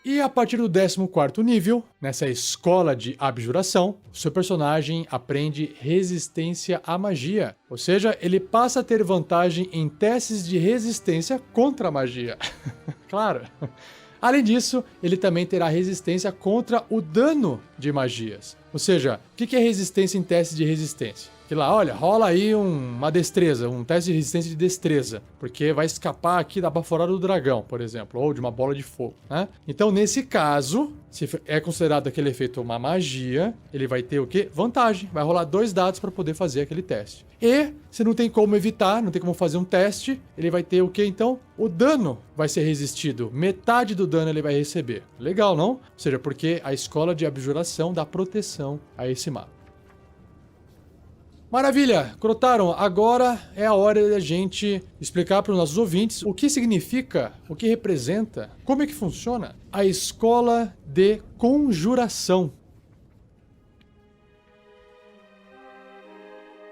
A: E a partir do 14º nível, nessa escola de abjuração, seu personagem aprende resistência à magia. Ou seja, ele passa a ter vantagem em testes de resistência contra a magia. Claro! Além disso, ele também terá resistência contra o dano de magias. Ou seja, o que é resistência em testes de resistência? Que lá, olha, rola aí uma destreza, um teste de resistência de destreza, porque vai escapar aqui da baforada do dragão, por exemplo, ou de uma bola de fogo, né? Então, nesse caso, se é considerado aquele efeito uma magia, ele vai ter o quê? Vantagem, vai rolar 2 dados para poder fazer aquele teste. E, se não tem como evitar, não tem como fazer um teste, ele vai ter o quê, então? O dano vai ser resistido, metade do dano ele vai receber. Legal, não? Ou seja, porque a escola de abjuração dá proteção a esse mago. Maravilha, Crotaro, agora é a hora da gente explicar para os nossos ouvintes o que significa, o que representa, como é que funciona a escola de conjuração.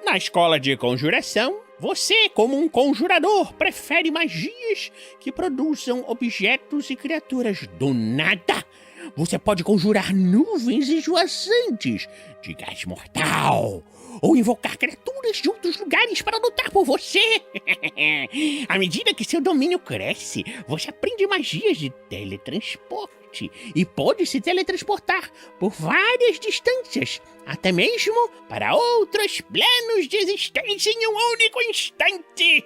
D: Na escola de conjuração, você, como um conjurador, prefere magias que produzam objetos e criaturas do nada. Você pode conjurar nuvens esvoaçantes de gás mortal, ou invocar criaturas de outros lugares para lutar por você. À medida que seu domínio cresce, você aprende magias de teletransporte e pode se teletransportar por várias distâncias, até mesmo para outros planos de existência em um único instante.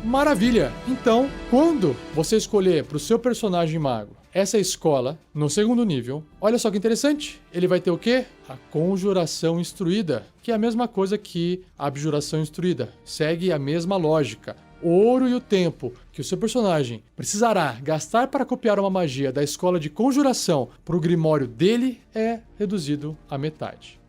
A: Maravilha! Então, quando você escolher para o seu personagem mago essa escola no 2º nível, olha só que interessante, ele vai ter o quê? A conjuração instruída, que é a mesma coisa que a abjuração instruída, segue a mesma lógica. O ouro e o tempo que o seu personagem precisará gastar para copiar uma magia da escola de conjuração para o grimório dele é reduzido à metade.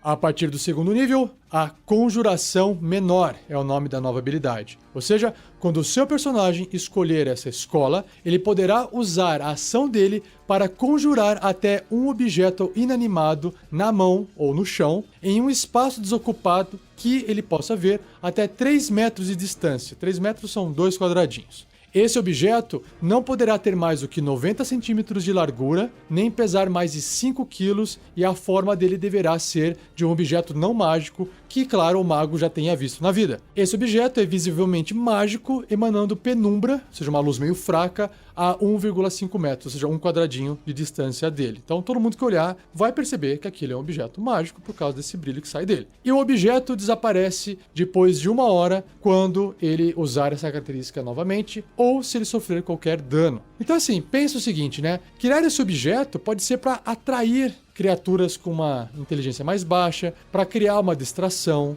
A: A partir do 2º nível, a Conjuração Menor é o nome da nova habilidade. Ou seja, quando o seu personagem escolher essa escola, ele poderá usar a ação dele para conjurar até um objeto inanimado na mão ou no chão, em um espaço desocupado que ele possa ver até 3 metros de distância. 3 metros são 2 quadradinhos. Esse objeto não poderá ter mais do que 90 centímetros de largura, nem pesar mais de 5 quilos, e a forma dele deverá ser de um objeto não mágico que, claro, o mago já tenha visto na vida. Esse objeto é visivelmente mágico, emanando penumbra, ou seja, uma luz meio fraca, a 1,5 metros, ou seja, um quadradinho de distância dele. Então todo mundo que olhar vai perceber que aquilo é um objeto mágico por causa desse brilho que sai dele. E o objeto desaparece depois de 1 hora quando ele usar essa característica novamente ou se ele sofrer qualquer dano. Então assim, pensa o seguinte, né? Criar esse objeto pode ser para atrair criaturas com uma inteligência mais baixa, para criar uma distração,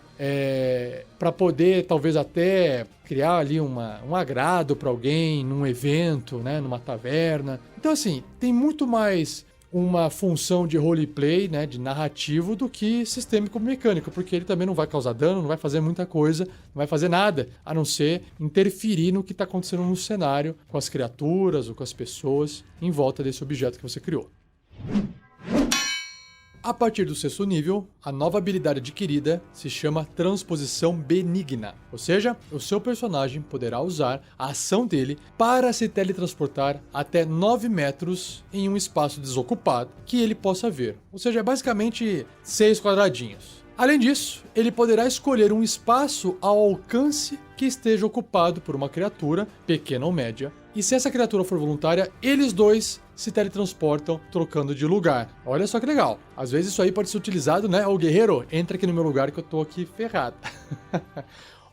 A: para poder talvez até criar ali um agrado para alguém num evento, né, numa taverna. Então assim, tem muito mais uma função de roleplay, né, de narrativo, do que sistêmico mecânico, porque ele também não vai causar dano, não vai fazer muita coisa, não vai fazer nada, a não ser interferir no que está acontecendo no cenário, com as criaturas ou com as pessoas em volta desse objeto que você criou. A partir do 6º nível, a nova habilidade adquirida se chama Transposição Benigna, ou seja, o seu personagem poderá usar a ação dele para se teletransportar até 9 metros em um espaço desocupado que ele possa ver, ou seja, é basicamente 6 quadradinhos. Além disso, ele poderá escolher um espaço ao alcance que esteja ocupado por uma criatura, pequena ou média, e se essa criatura for voluntária, eles dois se teletransportam trocando de lugar. Olha só que legal. Às vezes isso aí pode ser utilizado, né? Ô guerreiro, entra aqui no meu lugar que eu tô aqui ferrado.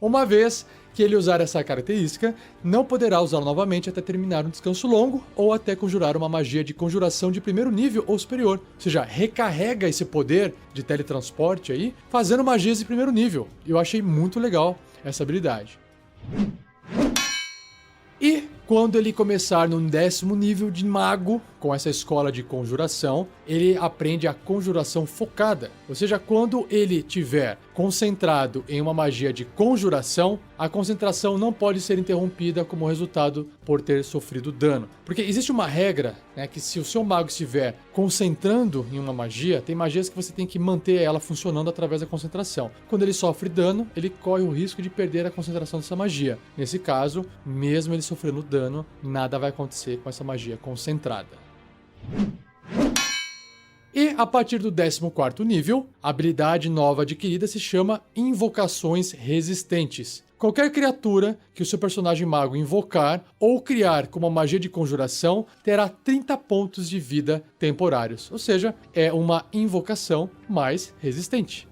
A: Uma vez que ele usar essa característica, não poderá usá-la novamente até terminar um descanso longo ou até conjurar uma magia de conjuração de 1º nível ou superior. Ou seja, recarrega esse poder de teletransporte aí, fazendo magias de 1º nível. Eu achei muito legal essa habilidade. E quando ele começar no 10º nível de mago, com essa escola de conjuração, ele aprende a conjuração focada. Ou seja, quando ele tiver concentrado em uma magia de conjuração, a concentração não pode ser interrompida como resultado por ter sofrido dano. Porque existe uma regra, né, que se o seu mago estiver concentrando em uma magia, tem magias que você tem que manter ela funcionando através da concentração. Quando ele sofre dano, ele corre o risco de perder a concentração dessa magia. Nesse caso, mesmo ele sofrendo dano, nada vai acontecer com essa magia concentrada. E a partir do 14º nível, a habilidade nova adquirida se chama Invocações Resistentes. Qualquer criatura que o seu personagem mago invocar ou criar com uma magia de conjuração terá 30 pontos de vida temporários, ou seja, é uma invocação mais resistente.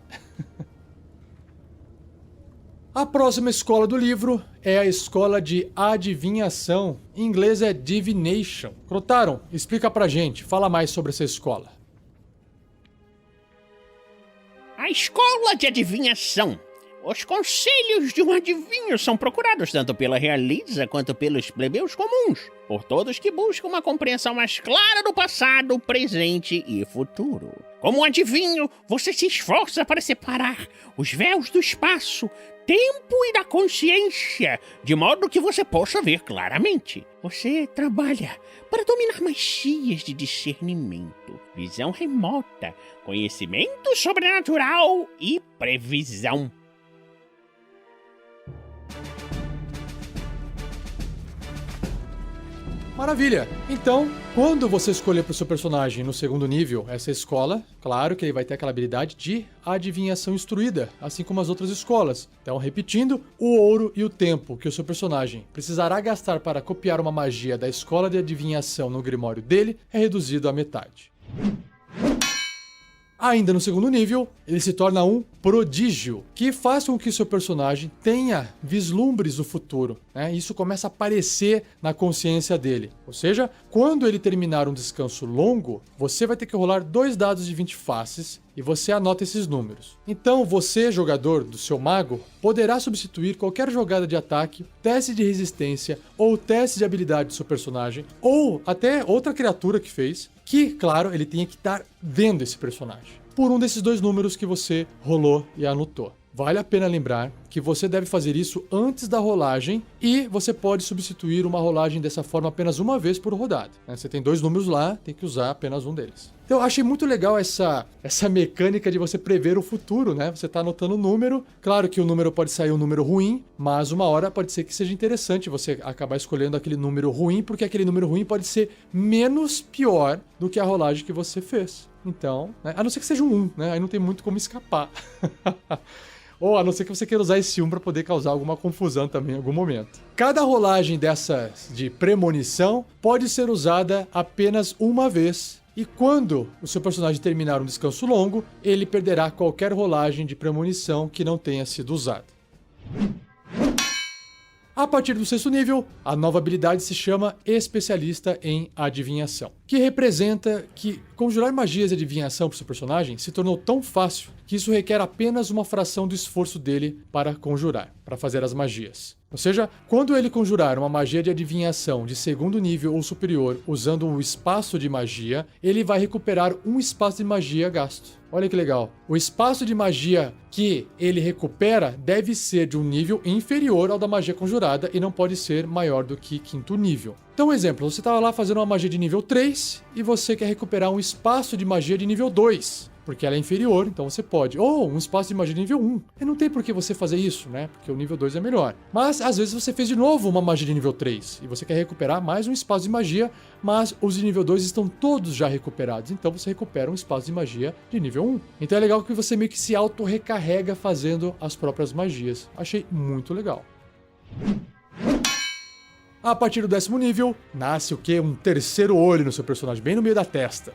A: A próxima escola do livro é a escola de adivinhação. Em inglês é Divination. Crotaro, explica pra gente, fala mais sobre essa escola.
D: A escola de adivinhação. Os conselhos de um adivinho são procurados tanto pela realeza quanto pelos plebeus comuns, por todos que buscam uma compreensão mais clara do passado, presente e futuro. Como um adivinho, você se esforça para separar os véus do espaço, tempo e da consciência, de modo que você possa ver claramente. Você trabalha para dominar magias de discernimento, visão remota, conhecimento sobrenatural e previsão.
A: Maravilha! Então, quando você escolher para o seu personagem no 2º nível essa escola, claro que ele vai ter aquela habilidade de adivinhação instruída, assim como as outras escolas. Então, repetindo, o ouro e o tempo que o seu personagem precisará gastar para copiar uma magia da escola de adivinhação no grimório dele é reduzido à metade. Ainda no 2º nível, ele se torna um prodígio, que faz com que seu personagem tenha vislumbres do futuro, né? Isso começa a aparecer na consciência dele. Ou seja, quando ele terminar um descanso longo, você vai ter que rolar 2 dados de 20 faces e você anota esses números. Então, você, jogador do seu mago, poderá substituir qualquer jogada de ataque, teste de resistência ou teste de habilidade do seu personagem, ou até outra criatura que fez, que, claro, ele tinha que estar vendo esse personagem, por um desses 2 números que você rolou e anotou. Vale a pena lembrar que você deve fazer isso antes da rolagem e você pode substituir uma rolagem dessa forma apenas uma vez por rodada, né? Você tem 2 números lá, tem que usar apenas um deles. Então eu achei muito legal essa mecânica de você prever o futuro, né? Você tá anotando o número, claro que o número pode sair um número ruim, mas uma hora pode ser que seja interessante você acabar escolhendo aquele número ruim, porque aquele número ruim pode ser menos pior do que a rolagem que você fez. Então, né? A não ser que seja um 1, né? Aí não tem muito como escapar. Ou a não ser que você queira usar esse 1 para poder causar alguma confusão também em algum momento. Cada rolagem dessas de premonição pode ser usada apenas uma vez. E quando o seu personagem terminar um descanso longo, ele perderá qualquer rolagem de premonição que não tenha sido usada. A partir do 6º nível, a nova habilidade se chama Especialista em Adivinhação, que representa que conjurar magias de adivinhação para o seu personagem se tornou tão fácil que isso requer apenas uma fração do esforço dele para conjurar, para fazer as magias. Ou seja, quando ele conjurar uma magia de adivinhação de 2º nível ou superior usando um espaço de magia, ele vai recuperar um espaço de magia gasto. Olha que legal. O espaço de magia que ele recupera deve ser de um nível inferior ao da magia conjurada e não pode ser maior do que 5º nível. Então, um exemplo, você estava lá fazendo uma magia de nível 3 e você quer recuperar um espaço de magia de nível 2. Porque ela é inferior, então você pode. Ou um espaço de magia de nível 1. E não tem por que você fazer isso, né? Porque o nível 2 é melhor. Mas, às vezes, você fez de novo uma magia de nível 3. E você quer recuperar mais um espaço de magia, mas os de nível 2 estão todos já recuperados. Então, você recupera um espaço de magia de nível 1. Então, é legal que você meio que se auto-recarrega fazendo as próprias magias. Achei muito legal. A partir do 10º nível, nasce o quê? Um 3º olho no seu personagem, bem no meio da testa.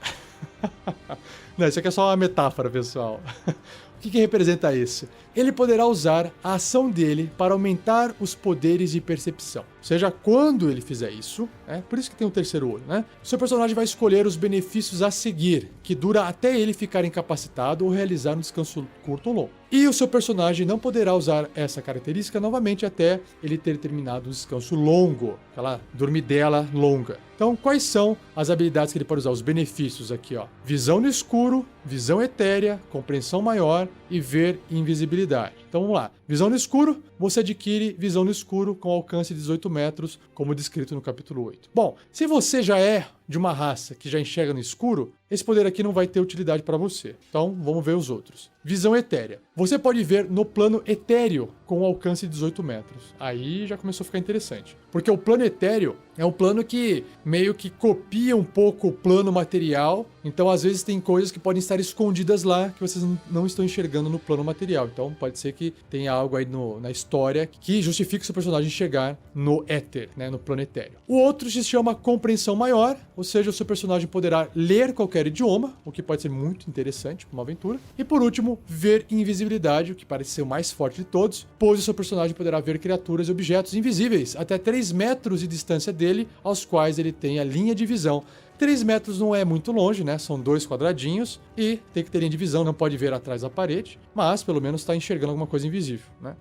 A: Não, isso aqui é só uma metáfora, pessoal. O que representa isso? Ele poderá usar a ação dele para aumentar os poderes de percepção. Ou seja, quando ele fizer isso, por isso que tem um 3º olho, né? O seu personagem vai escolher os benefícios a seguir, que dura até ele ficar incapacitado ou realizar um descanso curto ou longo. E o seu personagem não poderá usar essa característica novamente até ele ter terminado um descanso longo, aquela dormidela longa. Então, quais são as habilidades que ele pode usar? Os benefícios aqui, ó. Visão no escuro, visão etérea, compreensão maior e ver invisibilidade. Então, vamos lá. Visão no escuro, você adquire visão no escuro com alcance de 18 metros, como descrito no capítulo 8. Bom, se você já é de uma raça que já enxerga no escuro, esse poder aqui não vai ter utilidade para você. Então, vamos ver os outros. Visão etérea. Você pode ver no plano etéreo com alcance de 18 metros. Aí já começou a ficar interessante. Porque o plano etéreo é um plano que meio que copia um pouco o plano material. Então, às vezes, tem coisas que podem estar escondidas lá que vocês não estão enxergando no plano material. Então, pode ser que tenha algo aí na história que justifique o seu personagem chegar no éter, né, no plano etéreo. O outro se chama compreensão maior, ou seja, o seu personagem poderá ler qualquer idioma, o que pode ser muito interessante para uma aventura. E por último, ver invisibilidade, o que parece ser o mais forte de todos, pois o seu personagem poderá ver criaturas e objetos invisíveis até 3 metros de distância dele, aos quais ele tem a linha de visão. 3 metros não é muito longe, né? São 2 quadradinhos e tem que ter linha de visão, não pode ver atrás da parede, mas pelo menos está enxergando alguma coisa invisível, né?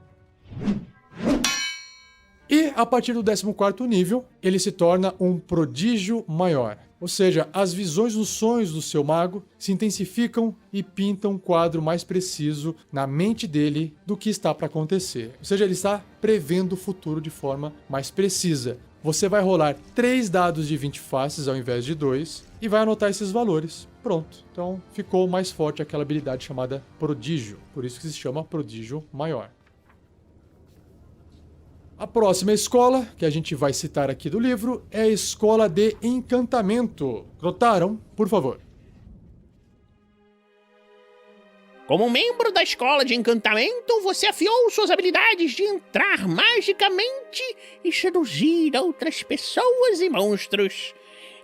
A: E a partir do 14º nível, ele se torna um prodígio maior. Ou seja, as visões nos sonhos do seu mago se intensificam e pintam um quadro mais preciso na mente dele do que está para acontecer. Ou seja, ele está prevendo o futuro de forma mais precisa. Você vai rolar 3 dados de 20 faces ao invés de 2 e vai anotar esses valores. Pronto. Então ficou mais forte aquela habilidade chamada prodígio. Por isso que se chama prodígio maior. A próxima escola, que a gente vai citar aqui do livro, é a Escola de Encantamento. Notaram? Por favor.
D: Como membro da Escola de Encantamento, você afiou suas habilidades de entrar magicamente e seduzir outras pessoas e monstros.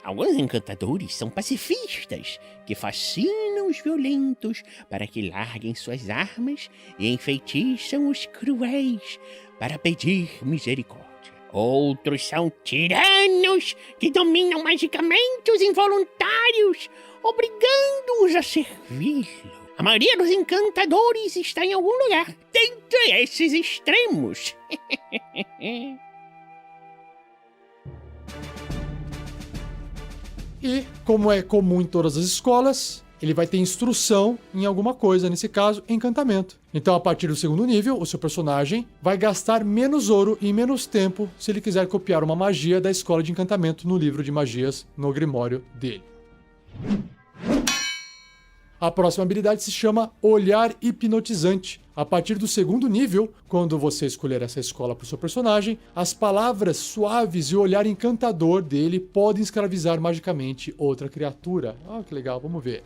D: Alguns encantadores são pacifistas, que fascinam os violentos para que larguem suas armas e enfeitiçam os cruéis para pedir misericórdia. Outros são tiranos que dominam magicamente os involuntários, obrigando-os a servi-lo. A maioria dos encantadores está em algum lugar dentre esses extremos.
A: E, como é comum em todas as escolas, ele vai ter instrução em alguma coisa, nesse caso, encantamento. Então, a partir do segundo nível, o seu personagem vai gastar menos ouro e menos tempo se ele quiser copiar uma magia da escola de encantamento no livro de magias no Grimório dele. A próxima habilidade se chama Olhar Hipnotizante. A partir do segundo nível, quando você escolher essa escola para o seu personagem, as palavras suaves e o olhar encantador dele podem escravizar magicamente outra criatura. Ah, que legal, vamos ver.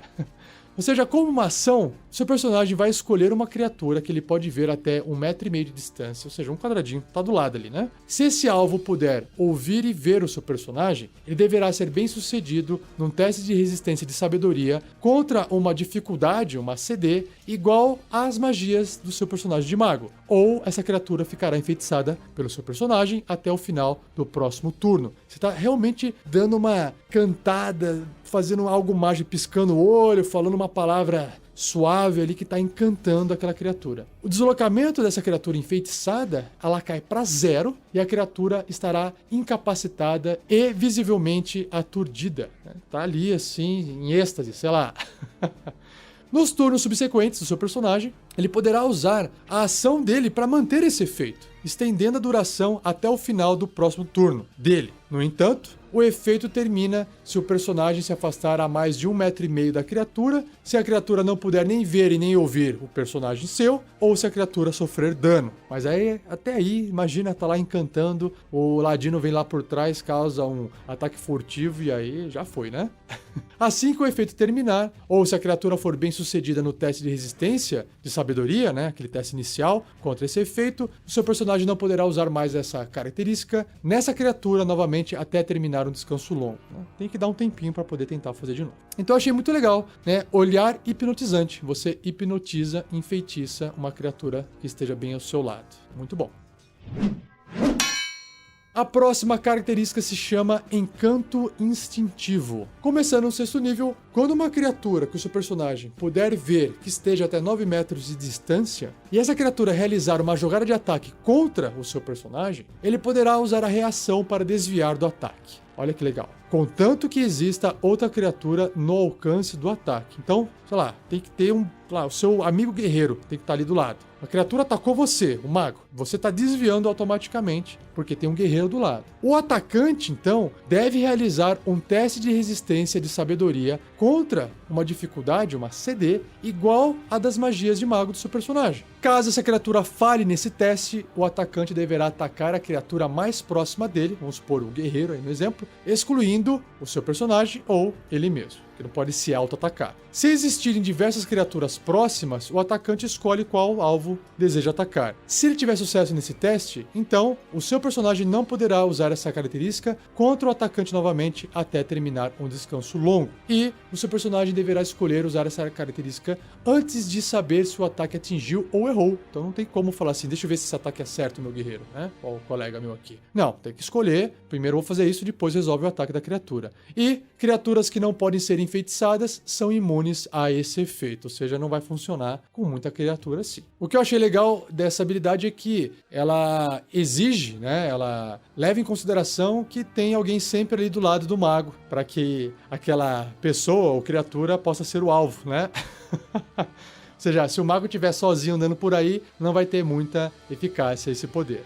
A: Ou seja, como uma ação, seu personagem vai escolher uma criatura que ele pode ver até 1,5 metro de distância, ou seja, um quadradinho, tá do lado ali, né? Se esse alvo puder ouvir e ver o seu personagem, ele deverá ser bem sucedido num teste de resistência de sabedoria contra uma dificuldade, uma CD, igual às magias do seu personagem de mago. Ou essa criatura ficará enfeitiçada pelo seu personagem até o final do próximo turno. Você tá realmente dando uma cantada, fazendo algo mágico, piscando o olho, falando uma palavra suave ali que está encantando aquela criatura. O deslocamento dessa criatura enfeitiçada, ela cai para 0 e a criatura estará incapacitada e visivelmente aturdida. Tá ali assim, em êxtase, sei lá. Nos turnos subsequentes do seu personagem, ele poderá usar a ação dele para manter esse efeito, estendendo a duração até o final do próximo turno dele. No entanto, o efeito termina se o personagem se afastar a mais de 1,5 metro da criatura, se a criatura não puder nem ver e nem ouvir o personagem seu, ou se a criatura sofrer dano. Mas aí, até aí, imagina, tá lá encantando, o ladino vem lá por trás, causa um ataque furtivo e aí já foi, né? Assim que o efeito terminar, ou se a criatura for bem sucedida no teste de resistência, de sabedoria, né, aquele teste inicial contra esse efeito, o seu personagem não poderá usar mais essa característica nessa criatura novamente até terminar um descanso longo. Né? Tem que dar um tempinho para poder tentar fazer de novo. Então eu achei muito legal, né? Olhar hipnotizante. Você hipnotiza, enfeitiça uma criatura que esteja bem ao seu lado. Muito bom. A próxima característica se chama Encanto Instintivo. Começando no sexto nível, quando uma criatura que o seu personagem puder ver que esteja até 9 metros de distância, e essa criatura realizar uma jogada de ataque contra o seu personagem, ele poderá usar a reação para desviar do ataque. Olha que legal. Contanto que exista outra criatura no alcance do ataque. Então, sei lá, tem que ter o seu amigo guerreiro tem que estar ali do lado. A criatura atacou você, o mago. Você está desviando automaticamente, porque tem um guerreiro do lado. O atacante, então, deve realizar um teste de resistência de sabedoria contra uma dificuldade, uma CD, igual a das magias de mago do seu personagem. Caso essa criatura falhe nesse teste, o atacante deverá atacar a criatura mais próxima dele, vamos supor o guerreiro aí no exemplo, excluindo o seu personagem ou ele mesmo, que não pode se auto-atacar. Se existirem diversas criaturas próximas, o atacante escolhe qual alvo deseja atacar. Se ele tiver sucesso nesse teste, então o seu personagem não poderá usar essa característica contra o atacante novamente até terminar um descanso longo. E o seu personagem deverá escolher usar essa característica antes de saber se o ataque atingiu ou errou. Então não tem como falar assim, deixa eu ver se esse ataque é certo, meu guerreiro, né? Ou o colega meu aqui. Não, tem que escolher. Primeiro eu vou fazer isso, depois resolve o ataque da criatura. E criaturas que não podem ser enfeitiçadas são imunes a esse efeito, ou seja, não vai funcionar com muita criatura assim. O que eu achei legal dessa habilidade é que ela exige, né, ela leva em consideração que tem alguém sempre ali do lado do mago, para que aquela pessoa ou criatura possa ser o alvo, né? Ou seja, se o mago estiver sozinho andando por aí, não vai ter muita eficácia esse poder.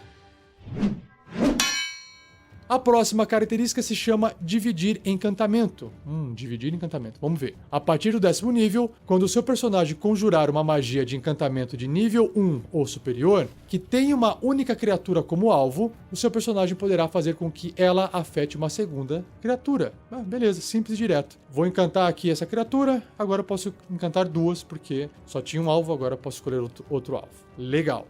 A: A próxima característica se chama Dividir Encantamento. Dividir encantamento. Vamos ver. A partir do 10º nível, quando o seu personagem conjurar uma magia de encantamento de nível 1 ou superior, que tem uma única criatura como alvo, o seu personagem poderá fazer com que ela afete uma segunda criatura. Beleza, simples e direto. Vou encantar aqui essa criatura, agora eu posso encantar duas, porque só tinha um alvo, agora eu posso escolher outro alvo. Legal.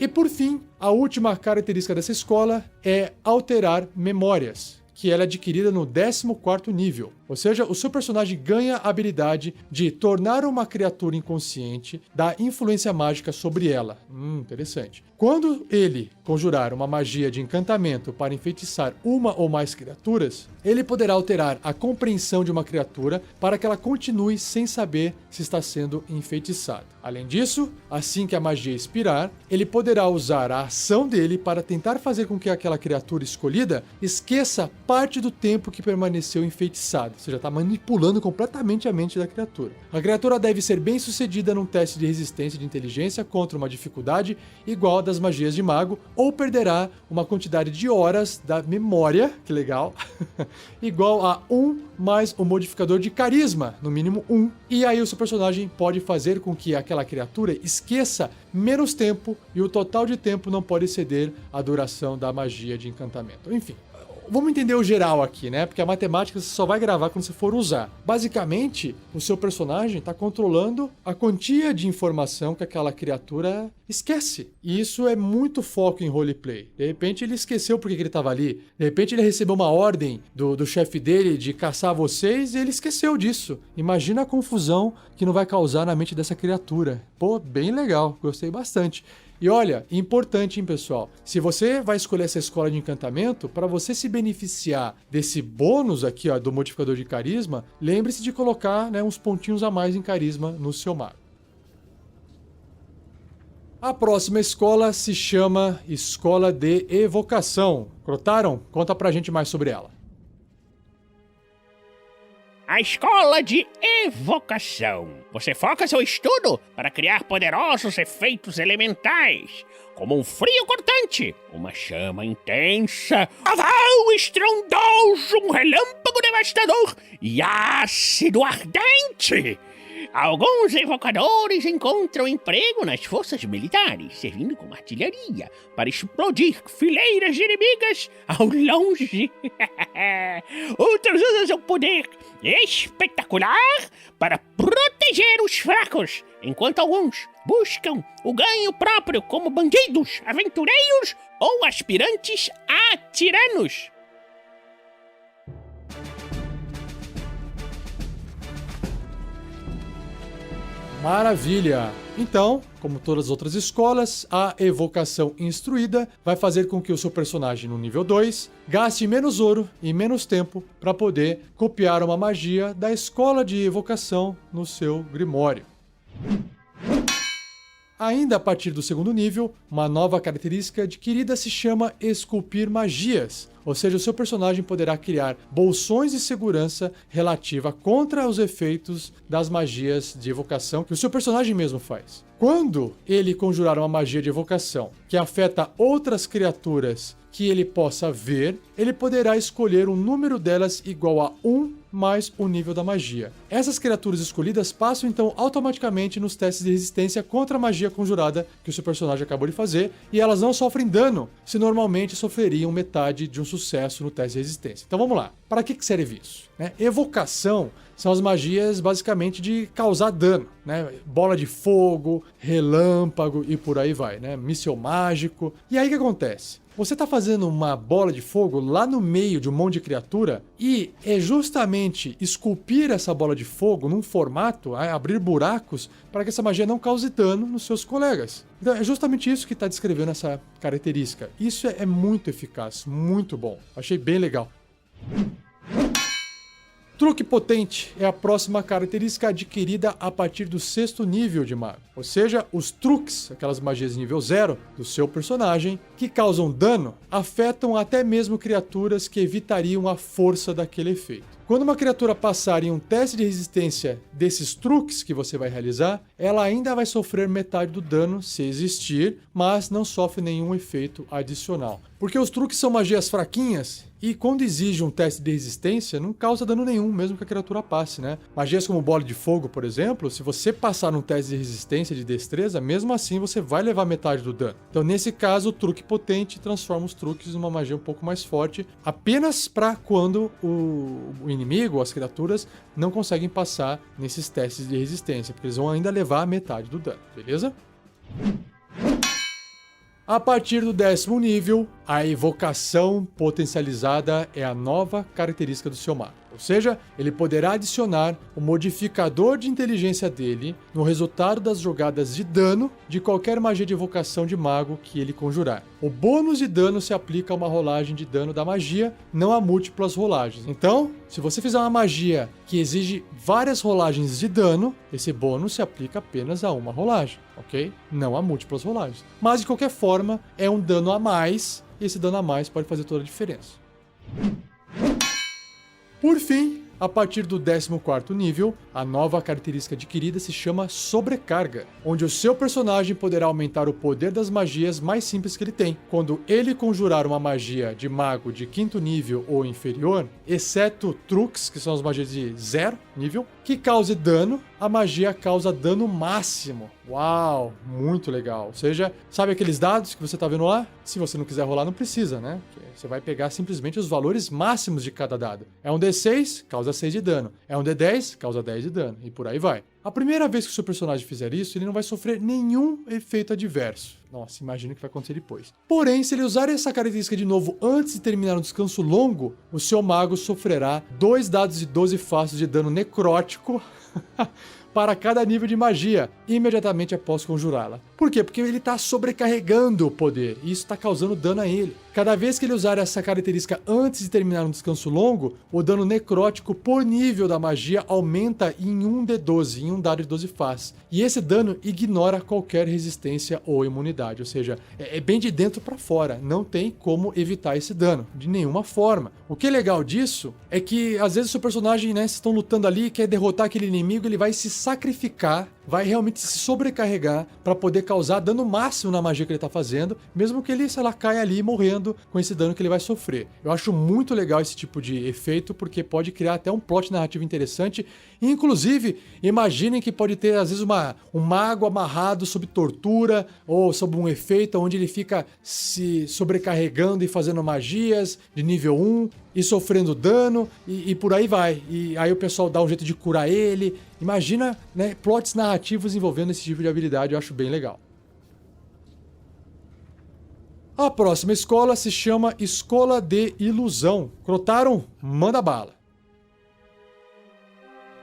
A: E por fim, a última característica dessa escola é alterar memórias, que ela é adquirida no 14º nível. Ou seja, o seu personagem ganha a habilidade de tornar uma criatura inconsciente da influência mágica sobre ela. Interessante. Quando ele conjurar uma magia de encantamento para enfeitiçar uma ou mais criaturas, ele poderá alterar a compreensão de uma criatura para que ela continue sem saber se está sendo enfeitiçada. Além disso, assim que a magia expirar, ele poderá usar a ação dele para tentar fazer com que aquela criatura escolhida esqueça parte do tempo que permaneceu enfeitiçada. Você já está manipulando completamente a mente da criatura. A criatura deve ser bem sucedida num teste de resistência de inteligência contra uma dificuldade igual a das magias de mago, ou perderá uma quantidade de horas da memória, que legal, igual a 1 mais o modificador de carisma, no mínimo 1. E aí o seu personagem pode fazer com que aquela criatura esqueça menos tempo e o total de tempo não pode exceder a duração da magia de encantamento. Enfim, vamos entender o geral aqui, né? Porque a matemática você só vai gravar quando você for usar. Basicamente, o seu personagem está controlando a quantia de informação que aquela criatura esquece. E isso é muito foco em roleplay. De repente ele esqueceu porque que ele estava ali. De repente ele recebeu uma ordem do chefe dele de caçar vocês e ele esqueceu disso. Imagina a confusão que não vai causar na mente dessa criatura. Pô, bem legal. Gostei bastante. E olha, importante, hein, pessoal? Se você vai escolher essa escola de encantamento, para você se beneficiar desse bônus aqui, ó, do modificador de carisma, lembre-se de colocar, né, uns pontinhos a mais em carisma no seu mago. A próxima escola se chama Escola de Evocação. Crotaron, conta pra gente mais sobre ela.
D: A escola de evocação. Você foca seu estudo para criar poderosos efeitos elementais, como um frio cortante, uma chama intensa, aval estrondoso, um relâmpago devastador e ácido ardente. Alguns evocadores encontram emprego nas forças militares, servindo como artilharia para explodir fileiras de inimigas ao longe. Outros usam seu poder espetacular para proteger os fracos, enquanto alguns buscam o ganho próprio como bandidos, aventureiros ou aspirantes a tiranos.
A: Maravilha! Então, como todas as outras escolas, a evocação instruída vai fazer com que o seu personagem no nível 2 gaste menos ouro e menos tempo para poder copiar uma magia da escola de evocação no seu grimório. Ainda a partir do segundo nível, uma nova característica adquirida se chama Esculpir Magias, ou seja, o seu personagem poderá criar bolsões de segurança relativa contra os efeitos das magias de evocação que o seu personagem mesmo faz. Quando ele conjurar uma magia de evocação que afeta outras criaturas que ele possa ver, ele poderá escolher um número delas igual a 1 mais o nível da magia. Essas criaturas escolhidas passam então automaticamente nos testes de resistência contra a magia conjurada que o seu personagem acabou de fazer, e elas não sofrem dano, se normalmente sofreriam metade de um sucesso no teste de resistência. Então vamos lá. Para que serve isso? Evocação são as magias basicamente de causar dano, né? Bola de fogo, relâmpago e por aí vai, né? Míssil mágico. E aí o que acontece? Você está fazendo uma bola de fogo lá no meio de um monte de criatura e é justamente esculpir essa bola de fogo num formato, abrir buracos para que essa magia não cause dano nos seus colegas. Então é justamente isso que está descrevendo essa característica. Isso é muito eficaz, muito bom. Achei bem legal. Truque potente é a próxima característica adquirida a partir do 6º nível de mago. Ou seja, os truques, aquelas magias de nível 0 do seu personagem, que causam dano, afetam até mesmo criaturas que evitariam a força daquele efeito. Quando uma criatura passar em um teste de resistência desses truques que você vai realizar, ela ainda vai sofrer metade do dano, se existir, mas não sofre nenhum efeito adicional. Porque os truques são magias fraquinhas e quando exige um teste de resistência, não causa dano nenhum, mesmo que a criatura passe, né? Magias como bola de fogo, por exemplo, se você passar num teste de resistência de destreza, mesmo assim você vai levar metade do dano. Então, nesse caso, o truque potente transforma os truques numa magia um pouco mais forte, apenas para quando o inimigo, as criaturas, não conseguem passar nesses testes de resistência, porque eles vão ainda levar a metade do dano, beleza? A partir do 10º nível, a evocação potencializada é a nova característica do seu mago. Ou seja, ele poderá adicionar o modificador de inteligência dele no resultado das jogadas de dano de qualquer magia de evocação de mago que ele conjurar. O bônus de dano se aplica a uma rolagem de dano da magia, não a múltiplas rolagens. Então, se você fizer uma magia que exige várias rolagens de dano, esse bônus se aplica apenas a uma rolagem, ok? Não a múltiplas rolagens. Mas, de qualquer forma, é um dano a mais, e esse dano a mais pode fazer toda a diferença. Por fim, A partir do 14º nível, a nova característica adquirida se chama Sobrecarga, onde o seu personagem poderá aumentar o poder das magias mais simples que ele tem. Quando ele conjurar uma magia de mago de 5º nível ou inferior, exceto truques, que são as magias de 0 nível, que cause dano, a magia causa dano máximo. Uau, muito legal. Ou seja, sabe aqueles dados que você tá vendo lá? Se você não quiser rolar, não precisa, né? Porque você vai pegar simplesmente os valores máximos de cada dado. É um D6, causa 6 de dano. É um D10, causa 10 de dano. E por aí vai. A primeira vez que o seu personagem fizer isso, ele não vai sofrer nenhum efeito adverso. Nossa, imagina o que vai acontecer depois. Porém, se ele usar essa característica de novo antes de terminar um descanso longo, o seu mago sofrerá 2 dados de 12 faces de dano necrótico para cada nível de magia, imediatamente após conjurá-la. Por quê? Porque ele está sobrecarregando o poder, e isso está causando dano a ele. Cada vez que ele usar essa característica antes de terminar um descanso longo, o dano necrótico por nível da magia aumenta em 1d12, em um dado de 12 faces. E esse dano ignora qualquer resistência ou imunidade, ou seja, é bem de dentro para fora, não tem como evitar esse dano, de nenhuma forma. O que é legal disso é que às vezes o seu personagem, né, estão lutando ali, quer derrotar aquele inimigo, ele vai se sacrificar, vai realmente se sobrecarregar para poder causar dano máximo na magia que ele está fazendo, mesmo que ele, sei lá, caia ali morrendo com esse dano que ele vai sofrer. Eu acho muito legal esse tipo de efeito, porque pode criar até um plot narrativo interessante. Inclusive, imaginem que pode ter, às vezes, um mago amarrado sob tortura, ou sob um efeito onde ele fica se sobrecarregando e fazendo magias de nível 1, e sofrendo dano, e por aí vai. E aí o pessoal dá um jeito de curar ele. Imagina, né, plots narrativos envolvendo esse tipo de habilidade, eu acho bem legal. A próxima escola se chama Escola de Ilusão. Crotaro, manda bala.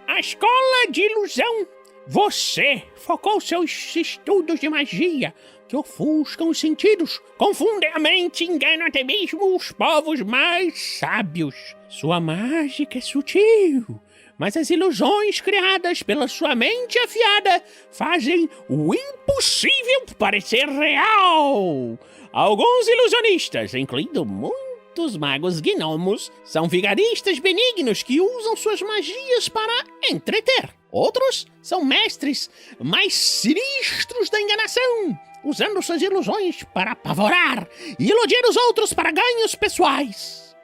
D: A Escola de Ilusão. Você focou seus estudos de magia, que ofuscam os sentidos, confundem a mente e enganam até mesmo os povos mais sábios. Sua mágica é sutil, mas as ilusões criadas pela sua mente afiada fazem o impossível parecer real. Alguns ilusionistas, incluindo muitos magos gnomos, são vigaristas benignos que usam suas magias para entreter. Outros são mestres mais sinistros da enganação, usando suas ilusões para apavorar e iludir os outros para ganhos pessoais.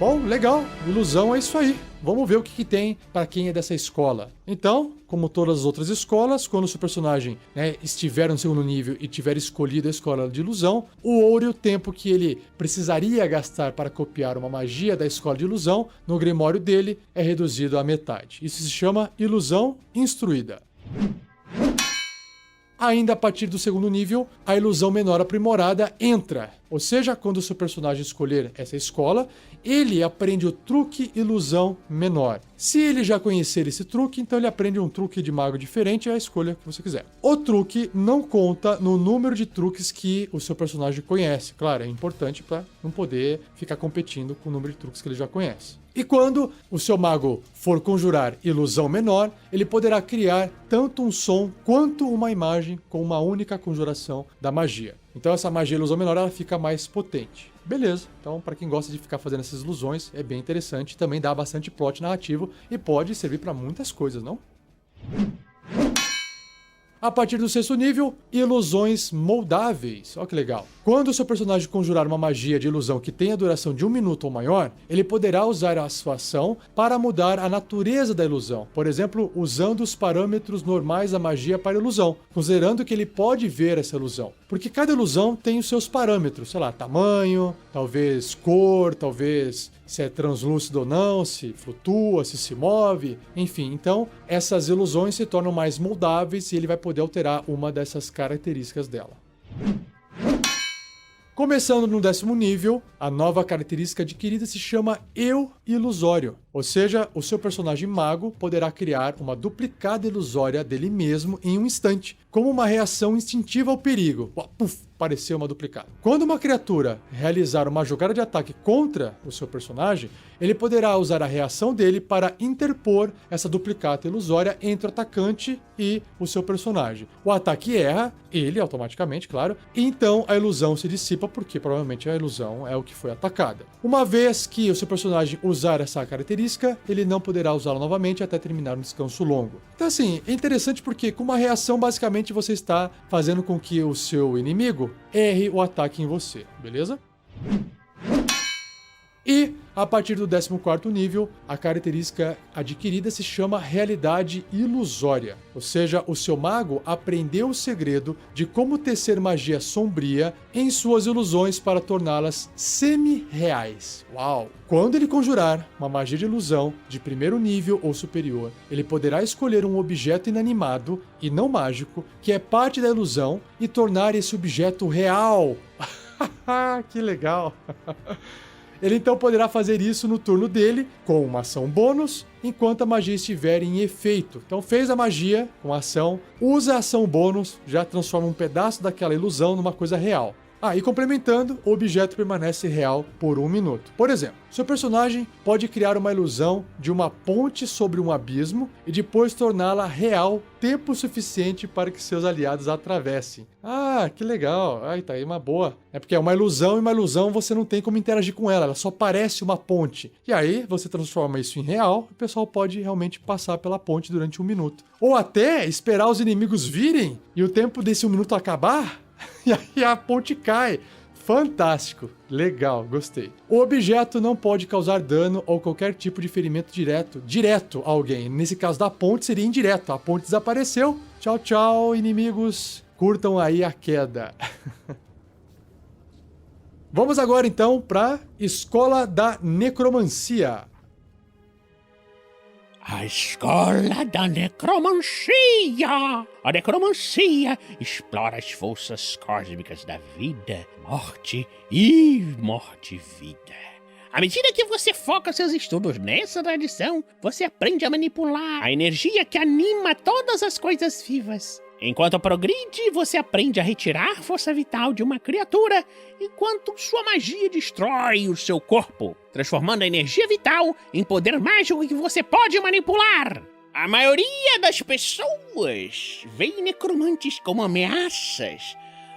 A: Bom, legal. Ilusão é isso aí. Vamos ver o que tem para quem é dessa escola. Então, como todas as outras escolas, quando o seu personagem, né, estiver no segundo nível e tiver escolhido a escola de ilusão, o ouro e o tempo que ele precisaria gastar para copiar uma magia da escola de ilusão no grimório dele é reduzido à metade. Isso se chama ilusão instruída. Ainda a partir do segundo nível, a ilusão menor aprimorada entra. Ou seja, quando o seu personagem escolher essa escola, ele aprende o truque ilusão menor. Se ele já conhecer esse truque, então ele aprende um truque de mago diferente, é a escolha que você quiser. O truque não conta no número de truques que o seu personagem conhece. Claro, é importante para não poder ficar competindo com o número de truques que ele já conhece. E quando o seu mago for conjurar ilusão menor, ele poderá criar tanto um som quanto uma imagem com uma única conjuração da magia. Então essa magia ilusão menor ela fica mais potente. Beleza, então para quem gosta de ficar fazendo essas ilusões é bem interessante, também dá bastante plot narrativo e pode servir para muitas coisas, não? A partir do sexto nível, ilusões moldáveis. Olha que legal. Quando o seu personagem conjurar uma magia de ilusão que tenha duração de 1 minuto ou maior, ele poderá usar a sua ação para mudar a natureza da ilusão. Por exemplo, usando os parâmetros normais da magia para ilusão, considerando que ele pode ver essa ilusão. Porque cada ilusão tem os seus parâmetros, sei lá, tamanho, talvez cor, talvez se é translúcido ou não, se flutua, se move, enfim. Então, essas ilusões se tornam mais moldáveis e ele vai poder alterar uma dessas características dela. Começando no 10º nível, a nova característica adquirida se chama Eu Ilusório. Ou seja, o seu personagem mago poderá criar uma duplicada ilusória dele mesmo em um instante, como uma reação instintiva ao perigo. Puf, apareceu uma duplicada. Quando uma criatura realizar uma jogada de ataque contra o seu personagem, ele poderá usar a reação dele para interpor essa duplicata ilusória entre o atacante e o seu personagem. O ataque erra, ele automaticamente, claro, e então a ilusão se dissipa porque provavelmente a ilusão é o que foi atacada. Uma vez que o seu personagem usar essa característica, ele não poderá usá-la novamente até terminar um descanso longo. Então assim, é interessante porque com uma reação basicamente você está fazendo com que o seu inimigo erre o ataque em você, beleza? E, a partir do 14º nível, a característica adquirida se chama Realidade Ilusória. Ou seja, o seu mago aprendeu o segredo de como tecer magia sombria em suas ilusões para torná-las semi-reais. Uau! Quando ele conjurar uma magia de ilusão de primeiro nível ou superior, ele poderá escolher um objeto inanimado e não mágico, que é parte da ilusão, e tornar esse objeto real. Que legal! Ele então poderá fazer isso no turno dele, com uma ação bônus, enquanto a magia estiver em efeito. Então fez a magia com a ação, usa a ação bônus, já transforma um pedaço daquela ilusão numa coisa real. E complementando, o objeto permanece real por 1 minuto. Por exemplo, seu personagem pode criar uma ilusão de uma ponte sobre um abismo e depois torná-la real tempo suficiente para que seus aliados a atravessem. Que legal. Tá aí uma boa. É porque é uma ilusão e uma ilusão você não tem como interagir com ela, ela só parece uma ponte. E aí você transforma isso em real e o pessoal pode realmente passar pela ponte durante 1 minuto. Ou até esperar os inimigos virem e o tempo desse 1 minuto acabar. E aí a ponte cai. Fantástico. Legal, gostei. O objeto não pode causar dano ou qualquer tipo de ferimento direto a alguém. Nesse caso da ponte seria indireto. A ponte desapareceu. Tchau, tchau, inimigos. Curtam aí a queda. Vamos agora então para Escola da Necromancia.
D: A Escola da Necromancia! A necromancia explora as forças cósmicas da vida, morte e morte-vida. À medida que você foca seus estudos nessa tradição, você aprende a manipular a energia que anima todas as coisas vivas. Enquanto progride, você aprende a retirar força vital de uma criatura, enquanto sua magia destrói o seu corpo, transformando a energia vital em poder mágico que você pode manipular. A maioria das pessoas vê necromantes como ameaças,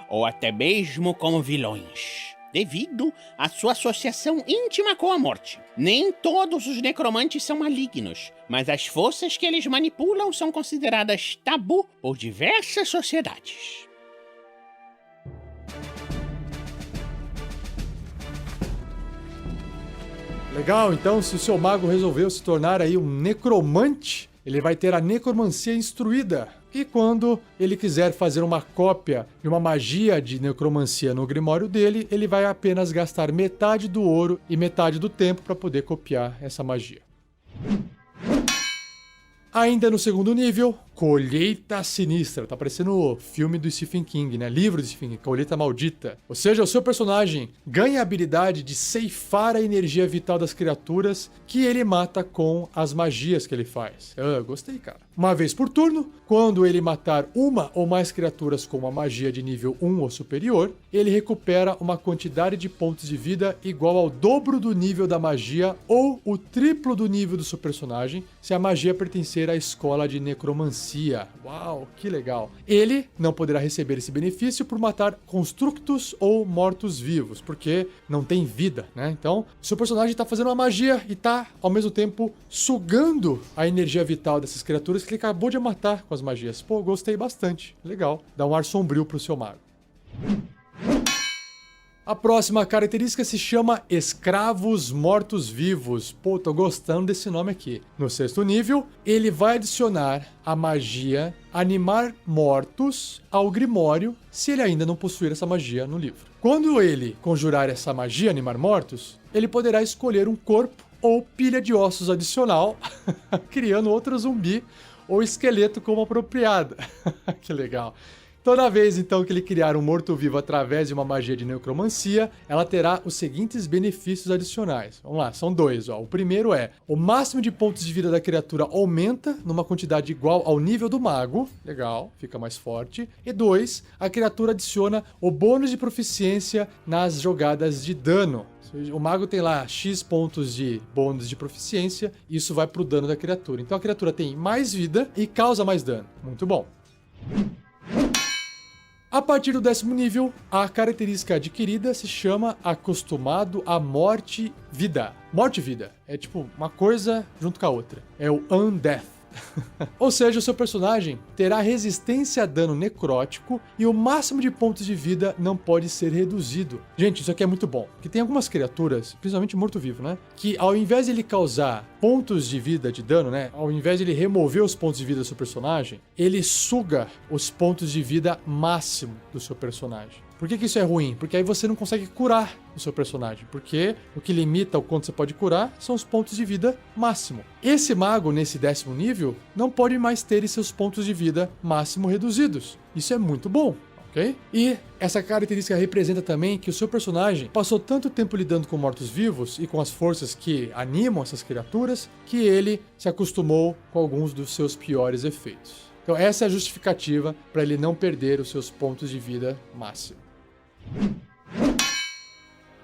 D: ou até mesmo como vilões, devido à sua associação íntima com a morte. Nem todos os necromantes são malignos, mas as forças que eles manipulam são consideradas tabu por diversas sociedades.
A: Legal, então se o seu mago resolveu se tornar aí um necromante, ele vai ter a necromancia instruída. E quando ele quiser fazer uma cópia de uma magia de necromancia no grimório dele, ele vai apenas gastar metade do ouro e metade do tempo para poder copiar essa magia. Ainda no segundo nível, Colheita Sinistra. Tá parecendo o filme do Stephen King, né? Livro do Stephen King, Colheita Maldita. Ou seja, o seu personagem ganha a habilidade de ceifar a energia vital das criaturas que ele mata com as magias que ele faz. Gostei, cara. Uma vez por turno, quando ele matar uma ou mais criaturas com uma magia de nível 1 ou superior, ele recupera uma quantidade de pontos de vida igual ao dobro do nível da magia ou o triplo do nível do seu personagem, se a magia pertencer à escola de necromancia. Uau, que legal. Ele não poderá receber esse benefício por matar constructos ou mortos-vivos, porque não tem vida, né? Então, seu personagem está fazendo uma magia e está, ao mesmo tempo, sugando a energia vital dessas criaturas que ele acabou de matar com as magias. Pô, gostei bastante. Legal. Dá um ar sombrio pro seu mago. A próxima característica se chama Escravos Mortos-Vivos. Pô, tô gostando desse nome aqui. No sexto nível, ele vai adicionar a magia Animar Mortos ao Grimório, se ele ainda não possuir essa magia no livro. Quando ele conjurar essa magia Animar Mortos, ele poderá escolher um corpo ou pilha de ossos adicional, criando outro zumbi ou esqueleto como apropriado. Que legal. Toda vez, então, que ele criar um morto-vivo através de uma magia de necromancia, ela terá os seguintes benefícios adicionais. Vamos lá, são 2. Ó. O primeiro é, o máximo de pontos de vida da criatura aumenta numa quantidade igual ao nível do mago. Legal, fica mais forte. E 2, a criatura adiciona o bônus de proficiência nas jogadas de dano. O mago tem lá X pontos de bônus de proficiência, isso vai pro dano da criatura. Então a criatura tem mais vida e causa mais dano. Muito bom. A partir do 10º nível, a característica adquirida se chama Acostumado à Morte-Vida. Morte-Vida é tipo uma coisa junto com a outra. É o Undeath. Ou seja, o seu personagem terá resistência a dano necrótico e o máximo de pontos de vida não pode ser reduzido. Gente, isso aqui é muito bom, porque tem algumas criaturas, principalmente morto-vivo, né? Que ao invés de ele causar pontos de vida de dano, né? Ao invés de ele remover os pontos de vida do seu personagem, ele suga os pontos de vida máximo do seu personagem. Por que isso é ruim? Porque aí você não consegue curar o seu personagem, porque o que limita o quanto você pode curar são os pontos de vida máximo. Esse mago, nesse 10º nível, não pode mais ter seus pontos de vida máximo reduzidos. Isso é muito bom, ok? E essa característica representa também que o seu personagem passou tanto tempo lidando com mortos-vivos e com as forças que animam essas criaturas, que ele se acostumou com alguns dos seus piores efeitos. Então essa é a justificativa para ele não perder os seus pontos de vida máximo.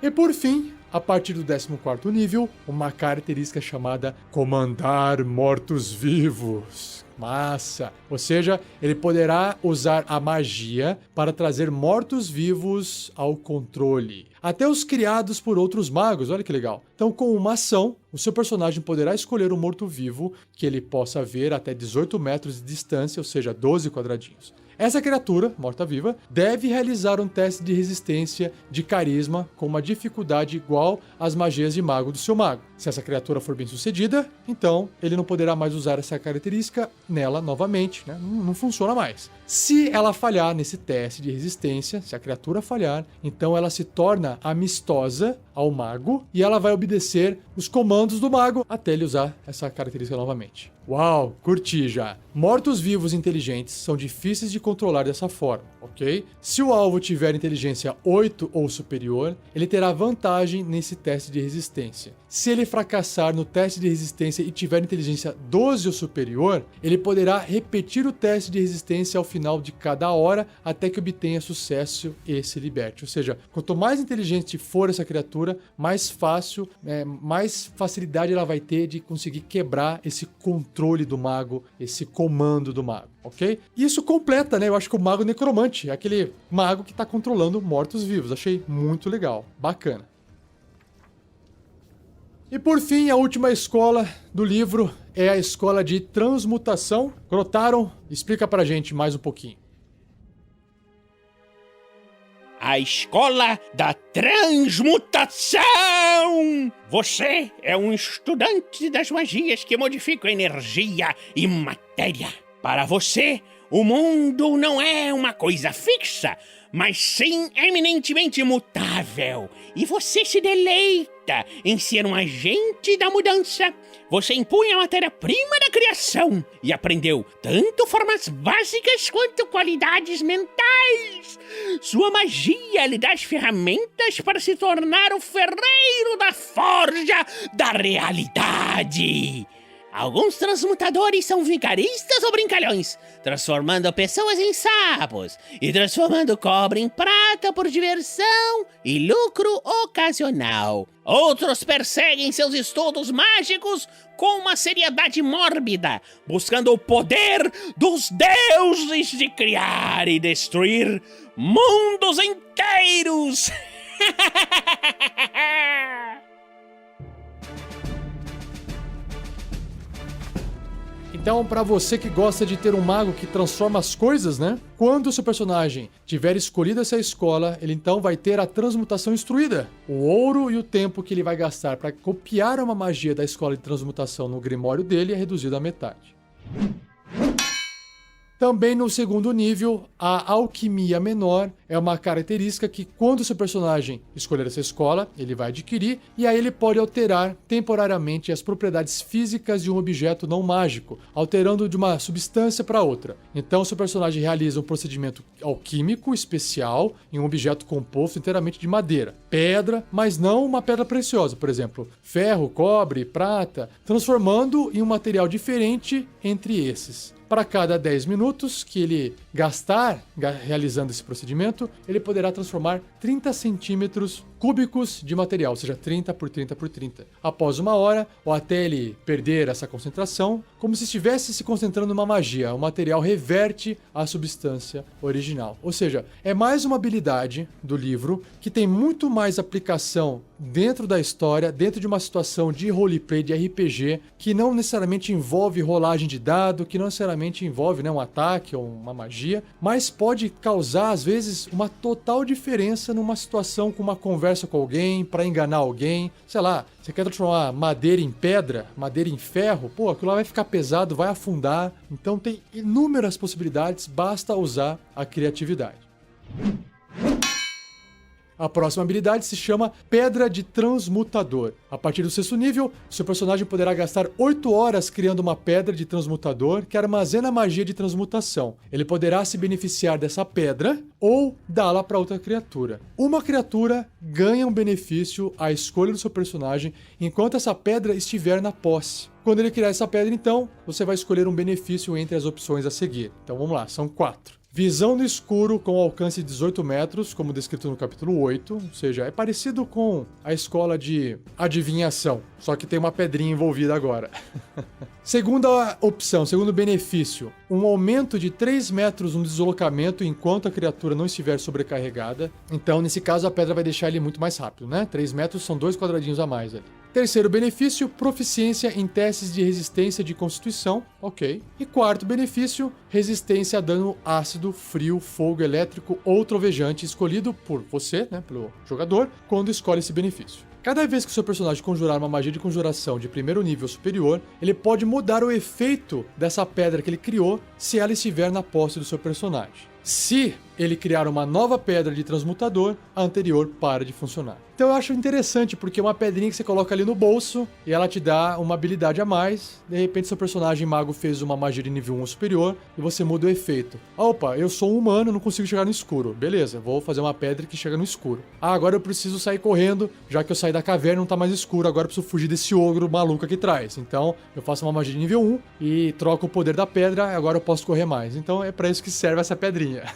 A: E por fim, a partir do 14º nível, uma característica chamada Comandar Mortos-Vivos. Massa! Ou seja, ele poderá usar a magia para trazer mortos-vivos ao controle. Até os criados por outros magos, olha que legal. Então, com uma ação, o seu personagem poderá escolher um morto-vivo que ele possa ver até 18 metros de distância, ou seja, 12 quadradinhos. Essa criatura, morta-viva, deve realizar um teste de resistência de carisma com uma dificuldade igual às magias de mago do seu mago. Se essa criatura for bem sucedida, então ele não poderá mais usar essa característica nela novamente, né? Não funciona mais. Se ela falhar nesse teste de resistência, se a criatura falhar, então ela se torna amistosa ao mago e ela vai obedecer os comandos do mago até ele usar essa característica novamente. Uau, curti já. Mortos-vivos inteligentes são difíceis de controlar dessa forma, ok? Se o alvo tiver inteligência 8 ou superior, ele terá vantagem nesse teste de resistência. Se ele fracassar no teste de resistência e tiver inteligência 12 ou superior, ele poderá repetir o teste de resistência ao final de cada hora até que obtenha sucesso e se liberte. Ou seja, quanto mais inteligente for essa criatura, mais facilidade ela vai ter de conseguir quebrar esse controle do mago, esse comando do mago, ok? Isso completa, né? Eu acho que o mago necromante é aquele mago que está controlando mortos-vivos. Achei muito legal, bacana. E por fim, a última escola do livro é a escola de transmutação. Grotaro, explica pra gente mais um pouquinho.
D: A escola da transmutação! Você é um estudante das magias que modificam energia e matéria. Para você, o mundo não é uma coisa fixa, mas sim eminentemente mutável. E você se deleita em ser um agente da mudança. Você impunha a matéria-prima da criação e aprendeu tanto formas básicas quanto qualidades mentais. Sua magia lhe dá as ferramentas para se tornar o ferreiro da forja da realidade. Alguns transmutadores são vigaristas ou brincalhões, transformando pessoas em sapos e transformando cobre em prata por diversão e lucro ocasional. Outros perseguem seus estudos mágicos com uma seriedade mórbida, buscando o poder dos deuses de criar e destruir mundos inteiros.
A: Então, para você que gosta de ter um mago que transforma as coisas, né? Quando o seu personagem tiver escolhido essa escola, ele então vai ter a transmutação instruída. O ouro e o tempo que ele vai gastar para copiar uma magia da escola de transmutação no grimório dele é reduzido à metade. Também no segundo nível, a alquimia menor é uma característica que quando o seu personagem escolher essa escola, ele vai adquirir e aí ele pode alterar temporariamente as propriedades físicas de um objeto não mágico, alterando de uma substância para outra. Então, seu personagem realiza um procedimento alquímico especial em um objeto composto inteiramente de madeira, pedra, mas não uma pedra preciosa, por exemplo, ferro, cobre, prata, transformando em um material diferente entre esses. Para cada 10 minutos que ele gastar realizando esse procedimento, ele poderá transformar 30 centímetros cúbicos de material, ou seja, 30 por 30 por 30. Após uma hora, ou até ele perder essa concentração, como se estivesse se concentrando numa magia, o material reverte à substância original. Ou seja, é mais uma habilidade do livro que tem muito mais aplicação dentro da história, dentro de uma situação de roleplay, de RPG, que não necessariamente envolve rolagem de dado, que não necessariamente envolve, né, um ataque ou uma magia, mas pode causar, às vezes, uma total diferença numa situação com uma conversa com alguém, para enganar alguém. Sei lá, você quer transformar madeira em pedra, madeira em ferro, pô, aquilo lá vai ficar pesado, vai afundar. Então tem inúmeras possibilidades, basta usar a criatividade. A próxima habilidade se chama Pedra de Transmutador. A partir do 6º nível, seu personagem poderá gastar 8 horas criando uma pedra de transmutador que armazena magia de transmutação. Ele poderá se beneficiar dessa pedra ou dá-la para outra criatura. Uma criatura ganha um benefício à escolha do seu personagem enquanto essa pedra estiver na posse. Quando ele criar essa pedra, então, você vai escolher um benefício entre as opções a seguir. Então vamos lá, são 4. Visão no escuro com alcance de 18 metros, como descrito no capítulo 8, ou seja, é parecido com a escola de adivinhação, só que tem uma pedrinha envolvida agora. Segunda opção, segundo benefício, um aumento de 3 metros no deslocamento enquanto a criatura não estiver sobrecarregada. Então, nesse caso, a pedra vai deixar ele muito mais rápido, né? 3 metros são 2 quadradinhos a mais ali. Terceiro benefício, proficiência em testes de resistência de constituição, ok. E quarto benefício, resistência a dano ácido, frio, fogo elétrico ou trovejante, escolhido por você, né, pelo jogador, quando escolhe esse benefício. Cada vez que o seu personagem conjurar uma magia de conjuração de primeiro nível superior, ele pode mudar o efeito dessa pedra que ele criou se ela estiver na posse do seu personagem. Se ele criar uma nova pedra de transmutador, a anterior para de funcionar. Então eu acho interessante, porque é uma pedrinha que você coloca ali no bolso e ela te dá uma habilidade a mais. De repente seu personagem mago fez uma magia de nível 1 ou superior e você muda o efeito. Opa, eu sou um humano, não consigo chegar no escuro. Beleza, vou fazer uma pedra que chega no escuro. Ah, agora eu preciso sair correndo, já que eu saí da caverna não tá mais escuro, agora eu preciso fugir desse ogro maluco aqui atrás. Então eu faço uma magia de nível 1 e troco o poder da pedra, agora eu posso correr mais. Então é para isso que serve essa pedrinha.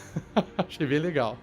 A: Achei bem legal.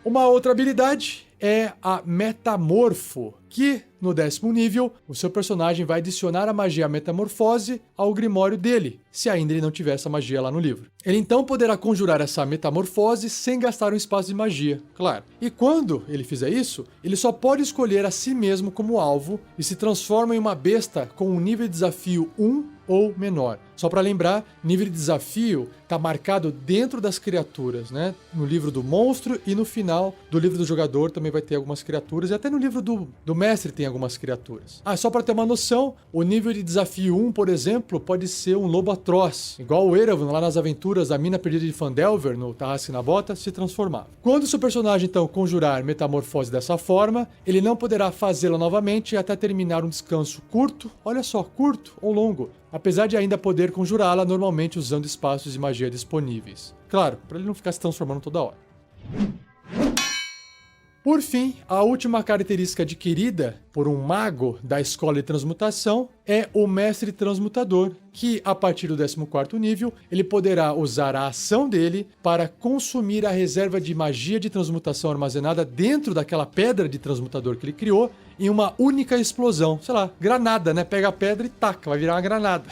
A: Uma outra habilidade é a Metamorfo, que no 10º nível, o seu personagem vai adicionar a magia Metamorfose ao grimório dele, se ainda ele não tiver essa magia lá no livro. Ele então poderá conjurar essa Metamorfose sem gastar um espaço de magia, claro. E quando ele fizer isso, ele só pode escolher a si mesmo como alvo e se transforma em uma besta com um nível de desafio 1 ou menor. Só para lembrar, nível de desafio está marcado dentro das criaturas, né? No livro do monstro e no final do livro do jogador também vai ter algumas criaturas e até no livro do mestre tem algumas criaturas. Ah, só para ter uma noção, o nível de desafio 1, por exemplo, pode ser um lobo atroz, igual o Eravon lá nas aventuras da Mina Perdida de Phandelver, no Tarrasque na Bota, se transformava. Quando o seu personagem então conjurar metamorfose dessa forma, ele não poderá fazê-la novamente até terminar um descanso curto, olha só, curto ou longo, apesar de ainda poder conjurá-la normalmente usando espaços de magia disponíveis. Claro, para ele não ficar se transformando toda hora. Por fim, a última característica adquirida por um mago da escola de transmutação é o mestre transmutador, que a partir do 14º nível, ele poderá usar a ação dele para consumir a reserva de magia de transmutação armazenada dentro daquela pedra de transmutador que ele criou em uma única explosão. Sei lá, granada, né? Pega a pedra e taca, vai virar uma granada.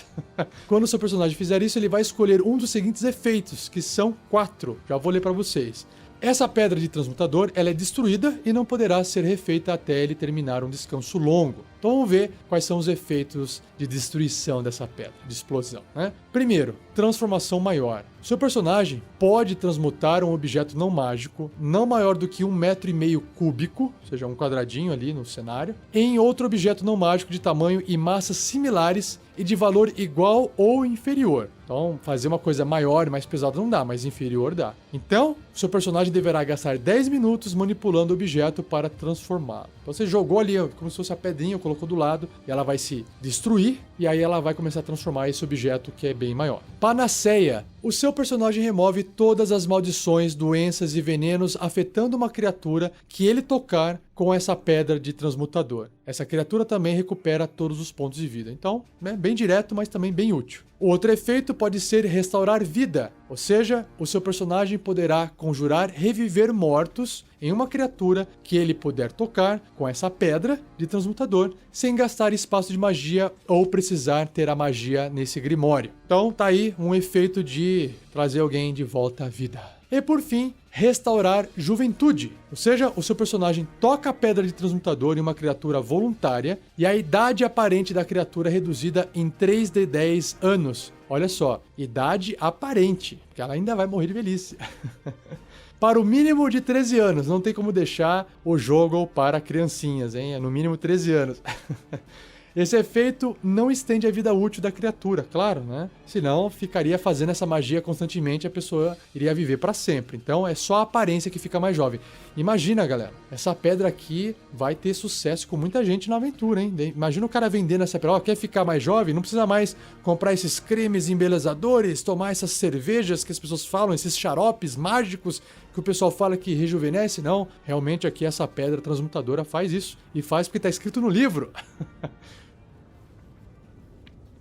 A: Quando o seu personagem fizer isso, ele vai escolher um dos seguintes efeitos, que são 4. Já vou ler para vocês. Essa pedra de transmutador ela é destruída e não poderá ser refeita até ele terminar um descanso longo. Então vamos ver quais são os efeitos de destruição dessa pedra, de explosão, né? Primeiro, transformação maior. Seu personagem pode transmutar um objeto não mágico, não maior do que 1,5 m cúbico, ou seja, um quadradinho ali no cenário, em outro objeto não mágico de tamanho e massa similares e de valor igual ou inferior. Então, fazer uma coisa maior e mais pesada não dá, mas inferior dá. Então, seu personagem deverá gastar 10 minutos manipulando o objeto para transformá-lo. Então, você jogou ali como se fosse a pedrinha, colocou do lado, e ela vai se destruir, e aí ela vai começar a transformar esse objeto que é bem maior. Panaceia. O seu personagem remove todas as maldições, doenças e venenos afetando uma criatura que ele tocar com essa pedra de transmutador. Essa criatura também recupera todos os pontos de vida. Então, é bem direto, mas também bem útil. O outro efeito pode ser restaurar vida, ou seja, o seu personagem poderá conjurar reviver mortos em uma criatura que ele puder tocar com essa pedra de transmutador, sem gastar espaço de magia ou precisar ter a magia nesse grimório. Então tá aí um efeito de trazer alguém de volta à vida. E por fim, restaurar juventude, ou seja, o seu personagem toca a pedra de transmutador em uma criatura voluntária e a idade aparente da criatura é reduzida em 3d10 anos. Olha só, idade aparente, porque ela ainda vai morrer de velhice. Para o mínimo de 13 anos, não tem como deixar o jogo para criancinhas, hein? É no mínimo 13 anos. Esse efeito não estende a vida útil da criatura, claro, né? Senão ficaria fazendo essa magia constantemente e a pessoa iria viver para sempre. Então é só a aparência que fica mais jovem. Imagina, galera, essa pedra aqui vai ter sucesso com muita gente na aventura, hein? Imagina o cara vendendo essa pedra, quer ficar mais jovem? Não precisa mais comprar esses cremes embelezadores, tomar essas cervejas que as pessoas falam, esses xaropes mágicos que o pessoal fala que rejuvenesce. Não, realmente aqui essa pedra transmutadora faz isso. E faz porque está escrito no livro.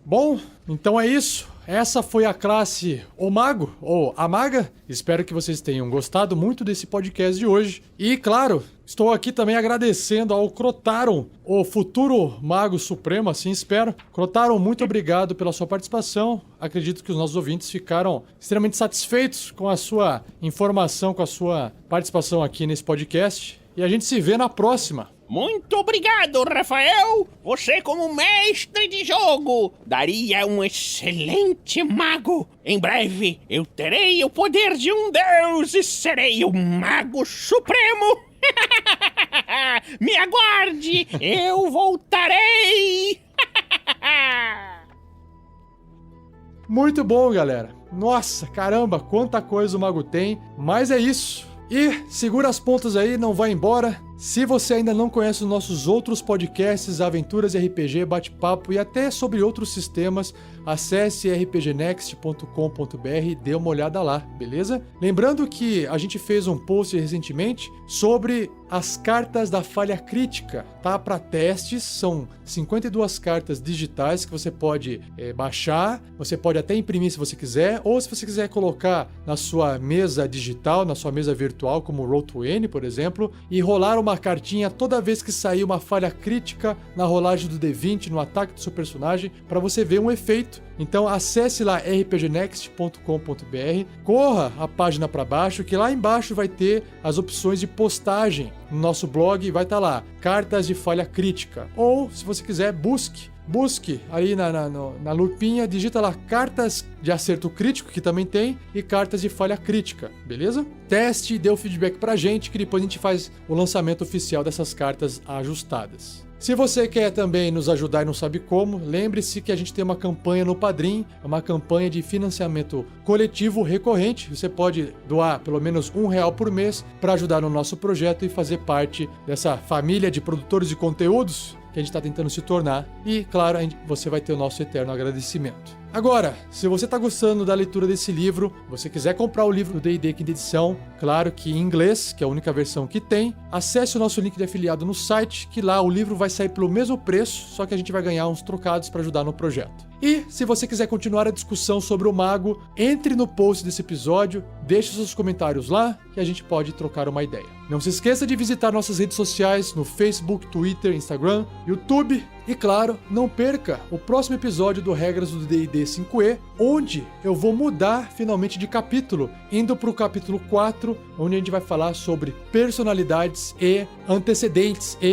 A: Bom, então é isso. Essa foi a classe O Mago, ou a Maga. Espero que vocês tenham gostado muito desse podcast de hoje. E, claro, estou aqui também agradecendo ao Crotaron, o futuro Mago Supremo, assim espero. Crotaron, muito obrigado pela sua participação. Acredito que os nossos ouvintes ficaram extremamente satisfeitos com a sua informação, com a sua participação aqui nesse podcast. E a gente se vê na próxima.
D: Muito obrigado, Rafael! Você, como mestre de jogo, daria um excelente mago. Em breve, eu terei o poder de um deus e serei o Mago Supremo. Me aguarde, eu voltarei!
A: Muito bom, galera. Nossa, caramba, quanta coisa o mago tem. Mas é isso. E segura as pontas aí, não vai embora. Se você ainda não conhece os nossos outros podcasts, aventuras RPG, bate-papo e até sobre outros sistemas, acesse rpgnext.com.br e dê uma olhada lá, beleza? Lembrando que a gente fez um post recentemente sobre as cartas da falha crítica, tá? Para testes, são 52 cartas digitais que você pode baixar, você pode até imprimir se você quiser, ou se você quiser colocar na sua mesa digital, na sua mesa virtual, como o Roll20, por exemplo, e rolar uma cartinha toda vez que sair uma falha crítica na rolagem do D20, no ataque do seu personagem, para você ver um efeito. Então acesse lá rpgnext.com.br, corra a página para baixo, que lá embaixo vai ter as opções de postagem no nosso blog, vai estar lá, cartas de falha crítica. Ou, se você quiser, busque aí na lupinha, digita lá cartas de acerto crítico, que também tem, e cartas de falha crítica, beleza? Teste e dê o feedback pra gente, que depois a gente faz o lançamento oficial dessas cartas ajustadas. Se você quer também nos ajudar e não sabe como, lembre-se que a gente tem uma campanha no Padrim, uma campanha de financiamento coletivo recorrente. Você pode doar pelo menos R$1 por mês para ajudar no nosso projeto e fazer parte dessa família de produtores de conteúdos que a gente está tentando se tornar. E, claro, você vai ter o nosso eterno agradecimento. Agora, se você está gostando da leitura desse livro, você quiser comprar o livro do D&D Quinta Edição, claro que em inglês, que é a única versão que tem, acesse o nosso link de afiliado no site, que lá o livro vai sair pelo mesmo preço, só que a gente vai ganhar uns trocados para ajudar no projeto. E, se você quiser continuar a discussão sobre o mago, entre no post desse episódio, deixe seus comentários lá, que a gente pode trocar uma ideia. Não se esqueça de visitar nossas redes sociais no Facebook, Twitter, Instagram, YouTube. E claro, não perca o próximo episódio do Regras do D&D 5e, onde eu vou mudar finalmente de capítulo, indo para o capítulo 4, onde a gente vai falar sobre personalidades e antecedentes e